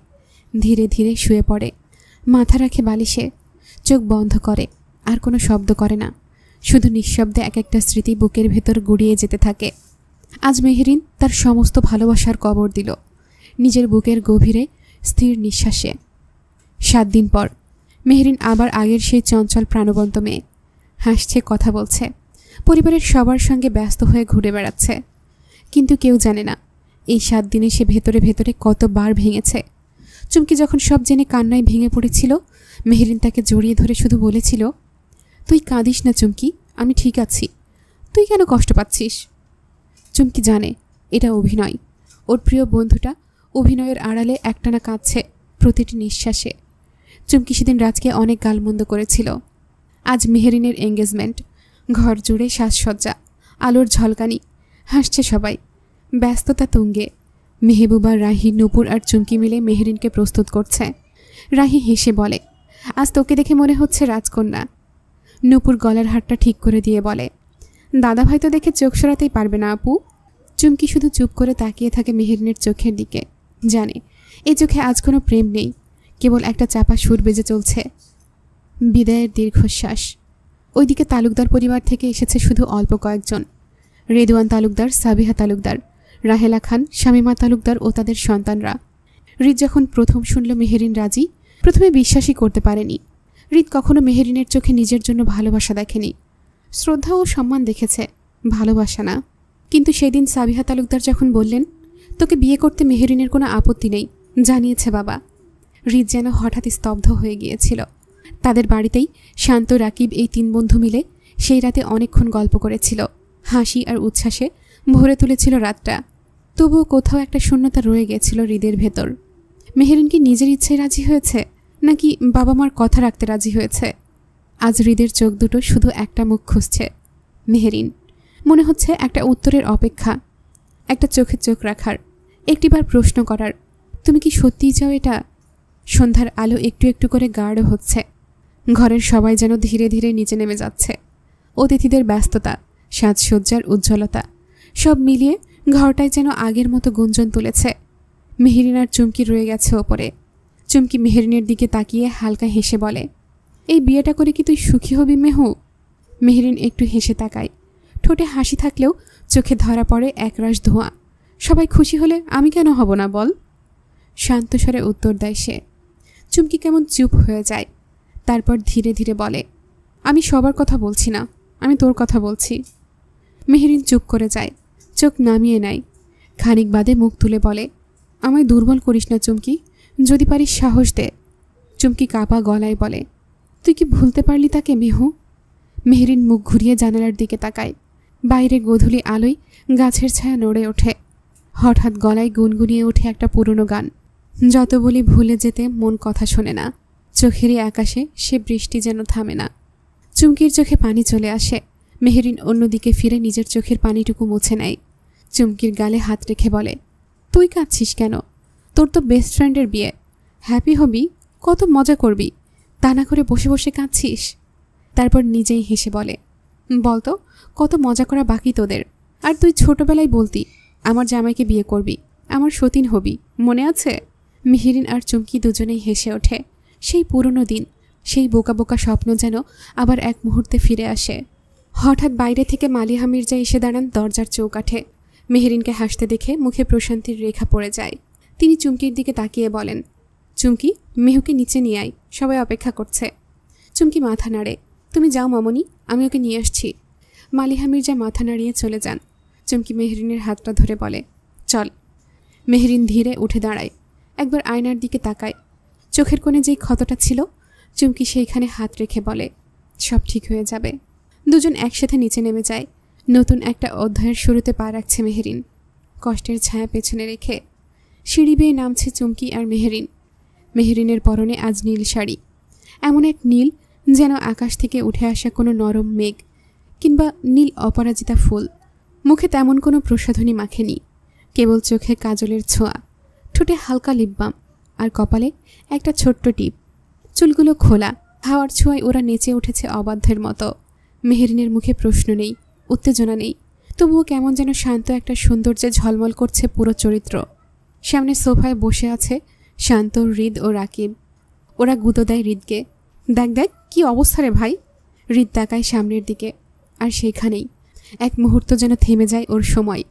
ধীরে ধীরে শুয়ে পড়ে, মাথা রাখে বালিশে, চোখ বন্ধ করে, আর কোনো শব্দ করে না। শুধু নিঃশব্দে এক একটা স্মৃতি বুকের ভেতর গুড়িয়ে যেতে থাকে। আজ মেহেরিন তার সমস্ত ভালোবাসার কবর দিল নিজের বুকের গভীরে স্থির নিঃশ্বাসে। 7 দিন পর মেহেরিন আবার আগের সেই চঞ্চল প্রাণবন্ত মেয়ে। হাসছে, কথা বলছে, পরিবারের সবার সঙ্গে ব্যস্ত হয়ে ঘুরে বেড়াচ্ছে। কিন্তু কেউ জানে না এই 7 দিনে সে ভেতরে ভেতরে কতবার ভেঙেছে। চুমকি যখন সব জেনে কান্নায় ভেঙে পড়েছিল, মেহেরিন তাকে জড়িয়ে ধরে শুধু বলেছিল, তুই কাঁদিস না চুমকি, আমি ঠিক আছি। তুই কেন কষ্ট পাচ্ছিস? চুমকি জানে এটা অভিনয়। ওর প্রিয় বন্ধুটা অভিনয়ের আড়ালে একটানা কাঁদছে প্রতিটি নিঃশ্বাসে। চুমকি সেদিন রাজকে অনেক গালমন্দ করেছিল। আজ মেহেরিনের এঙ্গেজমেন্ট, ঘর জুড়ে সাজসজ্জা, আলোর ঝলকানি, হাসছে সবাই, ব্যস্ততা তুঙ্গে। মেহবুবা, রাহি, নূপুর আর চুমকি মিলে মেহেরিনকে প্রস্তুত করছে। রাহি হেসে বলে, আজ তোকে দেখে মনে হচ্ছে রাজকন্যা। নূপুর গলার হারটা ঠিক করে দিয়ে বলে, দাদাভাই তো দেখে চোখ সরাতেই পারবে না আপু। চুমকি শুধু চুপ করে তাকিয়ে থাকে মেহেরিনের চোখের দিকে। জানে এই চোখে আজ কোনো প্রেম নেই, কেবল একটা চাপা সুর বেজে চলছে, বিদায়ের দীর্ঘশ্বাস। ওইদিকে তালুকদার পরিবার থেকে এসেছে শুধু অল্প কয়েকজন। রেদওয়ান তালুকদার, সাবিহা তালুকদার, রাহেলা খান, শামিমা তালুকদার ও তাদের সন্তানরা। রিত যখন প্রথম শুনল মেহেরিন রাজি, প্রথমে বিশ্বাসই করতে পারেনি। রিত কখনো মেহেরিনের চোখে নিজের জন্য ভালোবাসা দেখেনি। শ্রদ্ধা ও সম্মান দেখেছে, ভালোবাসা না। কিন্তু সেদিন সাবিহা তালুকদার যখন বললেন, তোকে বিয়ে করতে মেহেরিনের কোনো আপত্তি নেই, জানিয়েছে বাবা, রিত যেন হঠাৎ স্তব্ধ হয়ে গিয়েছিল। তাদের বাড়িতেই শান্ত, রাকিব এই 3 বন্ধু মিলে সেই রাতে অনেকক্ষণ গল্প করেছিল। হাসি আর উচ্ছ্বাসে ভরে তুলেছিল রাতটা। তবুও কোথাও একটা শূন্যতা রয়ে গিয়েছিল হৃদের ভেতর। মেহেরিন কি নিজের ইচ্ছায় রাজি হয়েছে, নাকি বাবা মার কথা রাখতে রাজি হয়েছে? আজ হৃদের চোখ দুটো শুধু একটা মুখ খুঁজছে, মেহেরিন। মনে হচ্ছে একটা উত্তরের অপেক্ষা, একটা চোখে চোখ রাখার, একটিবার প্রশ্ন করার, তুমি কি সত্যিই চাও এটা? সন্ধ্যার আলো একটু একটু করে গাঢ় হচ্ছে। ঘরের সবাই যেন ধীরে ধীরে নিচে নেমে যাচ্ছে। অতিথিদের ব্যস্ততা, সাজসজ্জার উজ্জ্বলতা, সব মিলিয়ে ঘরটায় যেন আগের মতো গুঞ্জন তুলেছে। মেহেরিন আর চুমকি রয়ে গেছে ওপরে। চুমকি মেহেরিনের দিকে তাকিয়ে হালকা হেসে বলে, এই বিয়েটা করে কি তুই সুখী হবি মেহু? মেহেরিন একটু হেসে তাকায়। ঠোঁটে হাসি থাকলেও চোখে ধরা পড়ে একরাশ ধোঁয়া। সবাই খুশি হলে আমি কেন হব না বল? শান্ত স্বরে উত্তর দেয় সে। চুমকি কেমন চুপ হয়ে যায়, তারপর ধীরে ধীরে বলে, আমি সবার কথা বলছি না, আমি তোর কথা বলছি। মেহেরিন চুপ করে যায়, চোখ নামিয়ে নেয়। খানিক বাদে মুখ তুলে বলে, আমায় দুর্বল করিস না চুমকি, যদি পারিস সাহস দে। চুমকি কাঁপা গলায় বলে, তুই কি ভুলতে পারলি তাকে মেহু? মেহেরিন মুখ ঘুরিয়ে জানালার দিকে তাকায়। বাইরে গোধূলি আলোয় গাছের ছায়া নড়ে ওঠে। হঠাৎ গলায় গুনগুনিয়ে ওঠে একটা পুরনো গান, যত বলি ভুলে যেতে মন কথা শোনে না। চোখেরই আকাশে সে বৃষ্টি যেন থামে না। চুমকির চোখে পানি চলে আসে। মেহেরিন অন্যদিকে ফিরে নিজের চোখের পানিটুকু মুছে নেয়। চুমকির গালে হাত রেখে বলে, তুই কাঁদছিস কেন? তোর তো বেস্ট ফ্রেন্ডের বিয়ে, হ্যাপি হবি, কত মজা করবি, তা না করে বসে বসে কাঁদছিস। তারপর নিজেই হেসে বলে, বলতো কত মজা করা বাকি তোদের। আর তুই ছোটবেলায় বলতি আমার জামাইকে বিয়ে করবি, আমার সতীন হবি, মনে আছে? মেহেরিন আর চুমকি দুজনেই হেসে ওঠে। সেই পুরনো দিন, সেই বোকা বোকা স্বপ্ন যেন আবার এক মুহূর্তে ফিরে আসে। হঠাৎ বাইরে থেকে মালিহা মির্জা এসে দাঁড়ান দরজার চৌকাঠে। মেহেরিনকে হাসতে দেখে মুখে প্রশান্তির রেখা পড়ে যায়। তিনি চুমকির দিকে তাকিয়ে বলেন, চুমকি, মেহুকে নিচে নিয়ে আয়, সবাই অপেক্ষা করছে। চুমকি মাথা নাড়ে, তুমি যাও মামনি, আমি ওকে নিয়ে আসছি। মালিহা মির্জা মাথা নাড়িয়ে চলে যান। চুমকি মেহেরিনের হাতটা ধরে বলে, চল। মেহেরিন ধীরে উঠে দাঁড়ায়, একবার আয়নার দিকে তাকায়। চোখের কোণে যেই ক্ষতটা ছিল, চুমকি সেইখানে হাত রেখে বলে, সব ঠিক হয়ে যাবে। দুজন একসাথে নিচে নেমে যায়। নতুন একটা অধ্যায়ের শুরুতে পা রাখছে মেহেরিন। কষ্টের ছায়া পেছনে রেখে সিঁড়ি বেয়ে নামছে চুমকি আর মেহেরিন। মেহেরিনের পরনে আজ নীল শাড়ি, এমন এক নীল যেন আকাশ থেকে উঠে আসা কোনো নরম মেঘ কিংবা নীল অপরাজিতা ফুল। মুখে তেমন কোনো প্রসাধনী মাখেনি, কেবল চোখে কাজলের ছোঁয়া, ঠোঁটে হালকা লিপ বাম আর কপালে একটা ছোট্ট টিপ। চুলগুলো খোলা, হাওয়ার ছোঁয়ায় ওরা নেচে উঠেছে অবাধ্যের মতো। মেহেরিনের মুখে প্রশ্ন নেই, উত্তেজনা নেই, তবুও কেমন যেন শান্ত একটা সৌন্দর্যে ঝলমল করছে পুরো চরিত্র। সামনে সোফায় বসে আছে শান্ত, হৃদ ও রাকিব। ওরা গুঁতো দেয় হৃদকে। দেখ দেখ কি অবস্থা রে ভাই। হৃদ তাকায় সামনের দিকে, আর সেইখানেই এক মুহূর্ত যেন থেমে যায় ওর সময়।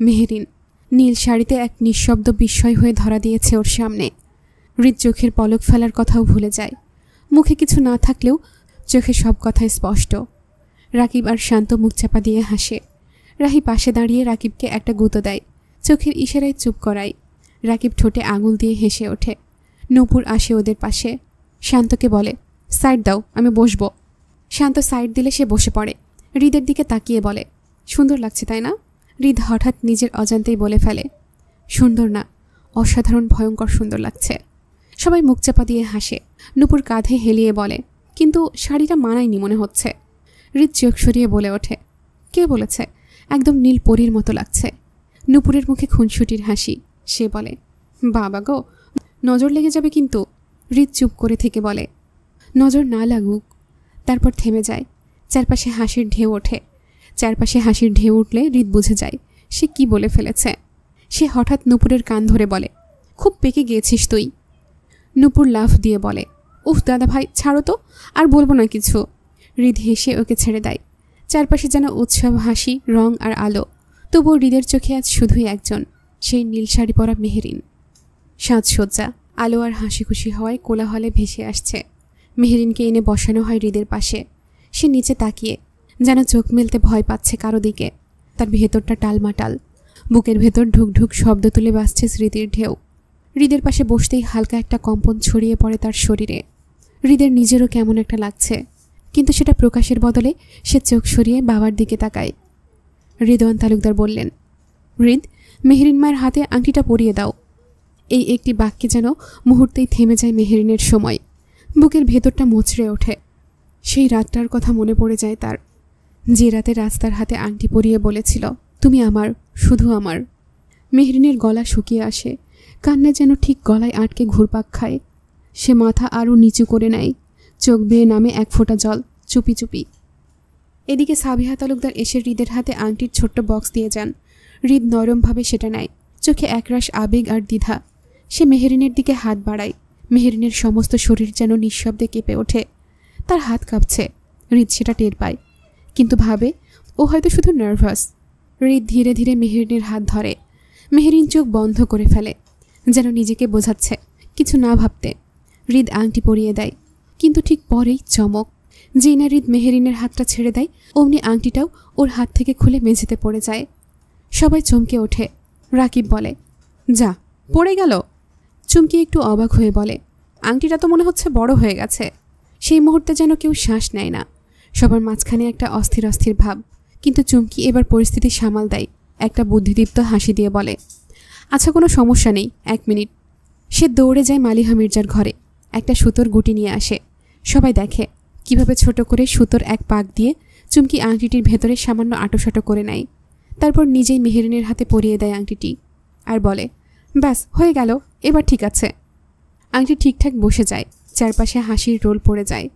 মেহেরিন নীল শাড়িতে এক নিঃশব্দ বিস্ময় হয়ে ধরা দিয়েছে ওর সামনে। হৃদ চোখের পলক ফেলার কথাও ভুলে যায়। মুখে কিছু না থাকলেও চোখে সব কথাই স্পষ্ট। রাকিব আর শান্ত মুখ চাপা দিয়ে হাসে। রাহি পাশে দাঁড়িয়ে রাকিবকে একটা গুঁতো দেয়, চোখের ইশারায় চুপ করায়। রাকিব ঠোঁটে আঙুল দিয়ে হেসে ওঠে। নূপুর আসে ওদের পাশে, শান্তকে বলে, সাইড দাও, আমি বসবো। শান্ত সাইড দিলে সে বসে পড়ে। হৃদের দিকে তাকিয়ে বলে, সুন্দর লাগছে তাই না? হৃদ হঠাৎ নিজের অজান্তেই বলে ফেলে, সুন্দর না, অসাধারণ ভয়ঙ্কর সুন্দর লাগছে। সবাই মুখ চাপা দিয়ে হাসে। নূপুর কাঁধে হেলিয়ে বলে, কিন্তু শাড়িটা মানায়নি মনে হচ্ছে। হৃদ চোখ সরিয়ে বলে ওঠে, কে বলেছে? একদম নীল পরীর মতো লাগছে। নূপুরের মুখে খুনসুটির হাসি। সে বলে, বাবা গো, নজর লেগে যাবে কিন্তু। হৃদ চুপ করে থেকে বলে, নজর না লাগুক। তারপর থেমে যায়। চারপাশে হাসির ঢেউ ওঠে। চারপাশে হাসির ঢেউ উঠলে হৃদ বুঝে যায় সে কি বলে ফেলেছে। সে হঠাৎ নূপুরের কান ধরে বলে, খুব পেকে গিয়েছিস তুই। নূপুর লাফ দিয়ে বলে, উফ দাদা ভাই, ছাড়ো তো, আর বলবো না কিছু। হৃদ হেসে ওকে ছেড়ে দেয়। চারপাশে যেন উৎসব, হাসি, রং আর আলো। তবুও হৃদের চোখে আজ শুধুই একজন, সেই নীল শাড়ি পরা মেহেরিন। সাজসজ্জা, আলো আর হাসি খুশি হওয়ায় কোলাহলে ভেসে আসছে। মেহেরিনকে এনে বসানো হয় হৃদের পাশে। সে নিচে তাকিয়ে যেন চোখ মেলতে ভয় পাচ্ছে কারো দিকে। তার ভেতরটা টালমাটাল, বুকের ভেতর ঢুকঢুক শব্দ তুলে বাজছে স্মৃতির ঢেউ। হৃদের পাশে বসতেই হালকা একটা কম্পন ছড়িয়ে পড়ে তার শরীরে। হৃদের নিজেরও কেমন একটা লাগছে, কিন্তু সেটা প্রকাশের বদলে সে চোখ সরিয়ে বাবার দিকে তাকায়। হৃদওয়ান তালুকদার বললেন, হৃদ, মেহেরিন মায়ের হাতে আংটিটা পরিয়ে দাও। এই একটি বাক্যে যেন মুহূর্তেই থেমে যায় মেহেরিনের সময়। বুকের ভেতরটা মুচড়ে ওঠে। সেই রাতটার কথা মনে পড়ে যায় তার, যে রাতে রাস্তার হাতে আংটি পরিয়ে বলেছিল, তুমি আমার, শুধু আমার। মেহেরিনের গলা শুকিয়ে আসে, কান্না যেন ঠিক গলায় আটকে ঘুরপাক খায়। সে মাথা আরও নিচু করে নেয়, চোখ বেয়ে নামে এক ফোঁটা জল, চুপি চুপি। এদিকে সাবিহা তালুকদার এসে হৃদের হাতে আংটির ছোট্ট বক্স দিয়ে যান। হৃদ নরমভাবে সেটা নেয়, চোখে একরাশ আবেগ আর দ্বিধা। সে মেহেরিনের দিকে হাত বাড়ায়। মেহেরিনের সমস্ত শরীর যেন নিঃশব্দে কেঁপে ওঠে। তার হাত কাঁপছে। হৃদ সেটা টের পায়, কিন্তু ভাবে ও হয়তো শুধু নার্ভাস। হৃদ ধীরে ধীরে মেহেরিনের হাত ধরে। মেহেরিন চোখ বন্ধ করে ফেলে, যেন নিজেকে বোঝাচ্ছে কিছু না ভাবতে। হৃদ আংটি পরিয়ে দেয়, কিন্তু ঠিক পরেই চমক। যেই না হৃদ মেহেরিনের হাতটা ছেড়ে দেয়, অমনি আংটিটাও ওর হাত থেকে খুলে মেঝেতে পড়ে যায়। সবাই চমকে ওঠে। রাকিব বলে, যা, পড়ে গেল। চুমকি একটু অবাক হয়ে বলে, আংটিটা তো মনে হচ্ছে বড় হয়ে গেছে। সেই মুহূর্তে যেন কেউ শ্বাস নেয় না। সবার মাঝখানে একটা অস্থির অস্থির ভাব। কিন্তু চুমকি এবার পরিস্থিতি সামাল দেয়। একটা বুদ্ধিদীপ্ত হাসি দিয়ে বলে, আচ্ছা, কোনো সমস্যা নেই, 1 মিনিট। সে দৌড়ে যায় মালিহা মির্জার ঘরে। একটা সুতোর গুটি নিয়ে আসে। সবাই দেখে কিভাবে ছোট করে সুতোর এক পাক দিয়ে চুমকি আংটিটির ভেতরে সামান্য আটোসাটো করে নেয়। তারপর নিজেই মেহেরিনের হাতে পরিয়ে দেয় আংটিটি, আর বলে, ব্যাস হয়ে গেল, এবার ঠিক আছে। আংটি ঠিকঠাক বসে যায়। চারপাশে হাসির রোল পড়ে যায়।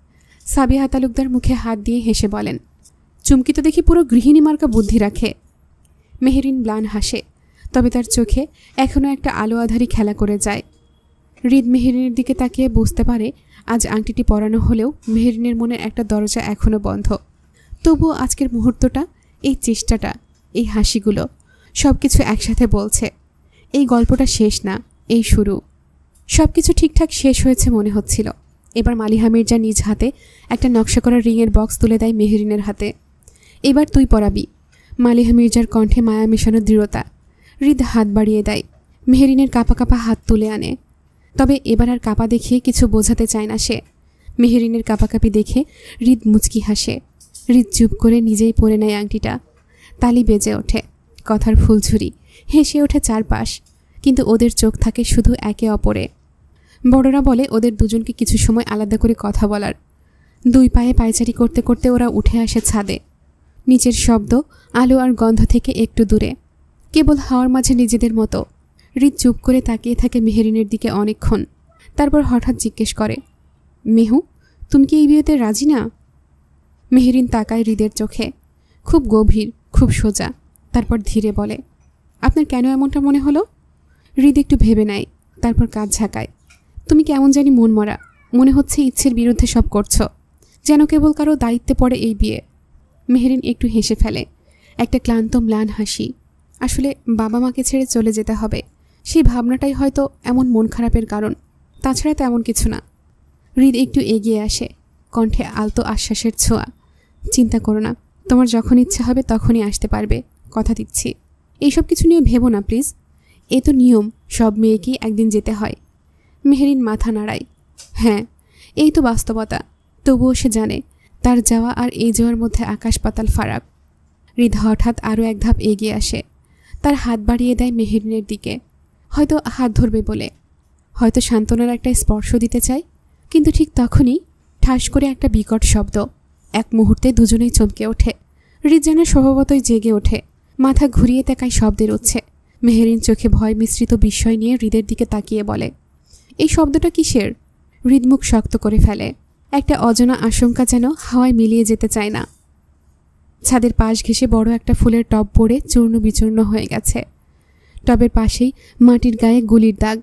সাবিহা তালুকদার মুখে হাত দিয়ে হেসে বলেন, চুমকি তো দেখি পুরো গৃহিণী মার্কা বুদ্ধি রাখে। মেহেরিন ম্লান হাসে, তবে তার চোখে এখনও একটা আলো আধারি খেলা করে যায়। হৃদ মেহেরিনের দিকে তাকিয়ে বুঝতে পারে আজ আংটিটি পরানো হলেও মেহেরিনের মনের একটা দরজা এখনও বন্ধ। তবুও আজকের মুহূর্তটা, এই চেষ্টাটা, এই হাসিগুলো, সব কিছু একসাথে বলছে, এই গল্পটা শেষ না, এই শুরু। সব কিছু ঠিকঠাক শেষ হয়েছে মনে হচ্ছিল। এবার মালিহা মির্জা নিজ হাতে একটা নকশা করা রিংয়ের বক্স তুলে দেয় মেহেরিনের হাতে। এবার তুই পরাবি। মালিহা মির্জার কণ্ঠে মায়া মেশানো দৃঢ়তা। হৃদ হাত বাড়িয়ে দেয়। মেহেরিনের কাঁপা কাঁপা হাত তুলে আনে। তবে এবার আর কাঁপা দেখিয়ে কিছু বোঝাতে চায় না সে। মেহেরিনের কাঁপাকাঁপি দেখে হৃদ মুচকি হাসে। হৃদ চুপ করে নিজেই পরে নেয় আংটিটা। তালি বেজে ওঠে, কথার ফুলঝুরি, হেসে ওঠে চারপাশ। কিন্তু ওদের চোখ থাকে শুধু একে অপরে। বড়রা বলে ওদের দুজনকে কিছু সময় আলাদা করে কথা বলার। দুই পায়ে পায়চারি করতে করতে ওরা উঠে আসে ছাদে। নিচের শব্দ আলো আর গন্ধ থেকে একটু দূরে, কেবল হাওয়ার মাঝে নিজেদের মতো। হৃদ চুপ করে তাকিয়ে থাকে মেহেরিনের দিকে অনেকক্ষণ। তারপর হঠাৎ জিজ্ঞেস করে, মেহু, তুমি কি এই বিয়েতে রাজি না? মেহেরিন তাকায় হৃদের চোখে, খুব গভীর, খুব সোজা। তারপর ধীরে বলে, আপনার কেন এমনটা মনে হলো? হৃদ একটু ভেবে নেয়, তারপর কাঁধ ঝাঁকায়। তুমি কেমন জানি মনমরা, মনে হচ্ছে ইচ্ছের বিরুদ্ধে সব করছো, যেন কেবল কারো দায়িত্বে পড়ে এই বিয়ে। মেহেরিন একটু হেসে ফেলে, একটা ক্লান্ত ম্লান হাসি। আসলে বাবা মাকে ছেড়ে চলে যেতে হবে, সেই ভাবনাটাই হয়তো এমন মন খারাপের কারণ, তাছাড়া তেমন কিছু না। হৃদ একটু এগিয়ে আসে, কণ্ঠে আলতো আশ্বাসের ছোঁয়া। চিন্তা করো না, তোমার যখন ইচ্ছা হবে তখনই আসতে পারবে, কথা দিচ্ছি। এইসব কিছু নিয়ে ভেবো না প্লিজ, এ তো নিয়ম, সব মেয়েকেই একদিন যেতে হয়। মেহেরিন মাথা নাড়ায়, হ্যাঁ এই তো বাস্তবতা। তবুও সে জানে তার যাওয়া আর এই যাওয়ার মধ্যে আকাশ পাতাল ফারাক। হৃদ হঠাৎ আরও এক ধাপ এগিয়ে আসে, তার হাত বাড়িয়ে দেয় মেহেরিনের দিকে, হয়তো হাত ধরবে বলে, হয়তো সান্ত্বনার একটা স্পর্শ দিতে চায়। কিন্তু ঠিক তখনই ঠাস করে একটা বিকট শব্দ। এক মুহূর্তে দুজনেই চমকে ওঠে। হৃদ যেন স্বভাবতই জেগে ওঠে, মাথা ঘুরিয়ে তাকায় শব্দের উঠছে। মেহেরিন চোখে ভয় মিশ্রিত বিস্ময় নিয়ে হৃদের দিকে তাকিয়ে বলে, এই শব্দটা কিসের? হৃদ মুখ শক্ত করে ফেলে, একটা অজানা আশঙ্কা যেন হাওয়ায় মিলিয়ে যেতে চায় না। ছাদের পাশ ঘেঁষে বড় একটা ফুলের টব পড়ে চূর্ণ বিচূর্ণ হয়ে গেছে। টবের পাশেই মাটির গায়ে গুলির দাগ,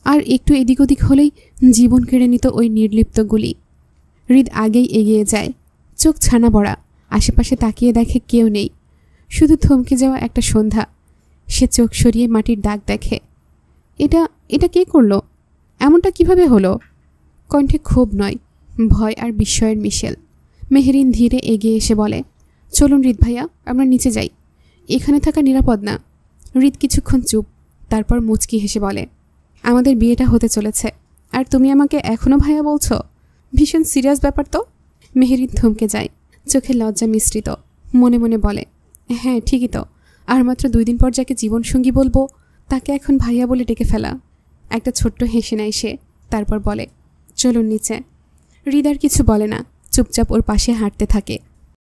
আর একটু এদিক ওদিক হলেই জীবন কেড়ে নিত ওই নির্লিপ্ত গুলি। হৃদ আগেই এগিয়ে যায়, চোখ ছানা বড়া। আশেপাশে তাকিয়ে দেখে কেউ নেই, শুধু থমকে যাওয়া একটা সন্ধ্যা। সে চোখ সরিয়ে মাটির দাগ দেখে। এটা এটা কে করলো? এমনটা কিভাবে হলো? কণ্ঠে ক্ষোভ নয়, ভয় আর বিস্ময়ের মিশেল। মেহেরিন ধীরে এগিয়ে এসে বলে, চলুন হৃদ ভাইয়া, আমরা নিচে যাই, এখানে থাকা নিরাপদ না। হৃদ কিছুক্ষণ চুপ, তারপর মুচকি হেসে বলে, আমাদের বিয়েটা হতে চলেছে, আর তুমি আমাকে এখনও ভাইয়া বলছো? ভীষণ সিরিয়াস ব্যাপার তো। মেহেরিন থমকে যায়, চোখে লজ্জা মিশ্রিত। মনে মনে বলে, হ্যাঁ ঠিকই তো, আর মাত্র 2 দিন পর যাকে জীবনসঙ্গী বলবো তাকে এখন ভাইয়া বলে ডেকে ফেলা। একটা ছোট্ট হেসে নেয় সে, তারপর বলে, চলুন নিচে। হৃদ আর কিছু বলে না, চুপচাপ ওর পাশে হাঁটতে থাকে।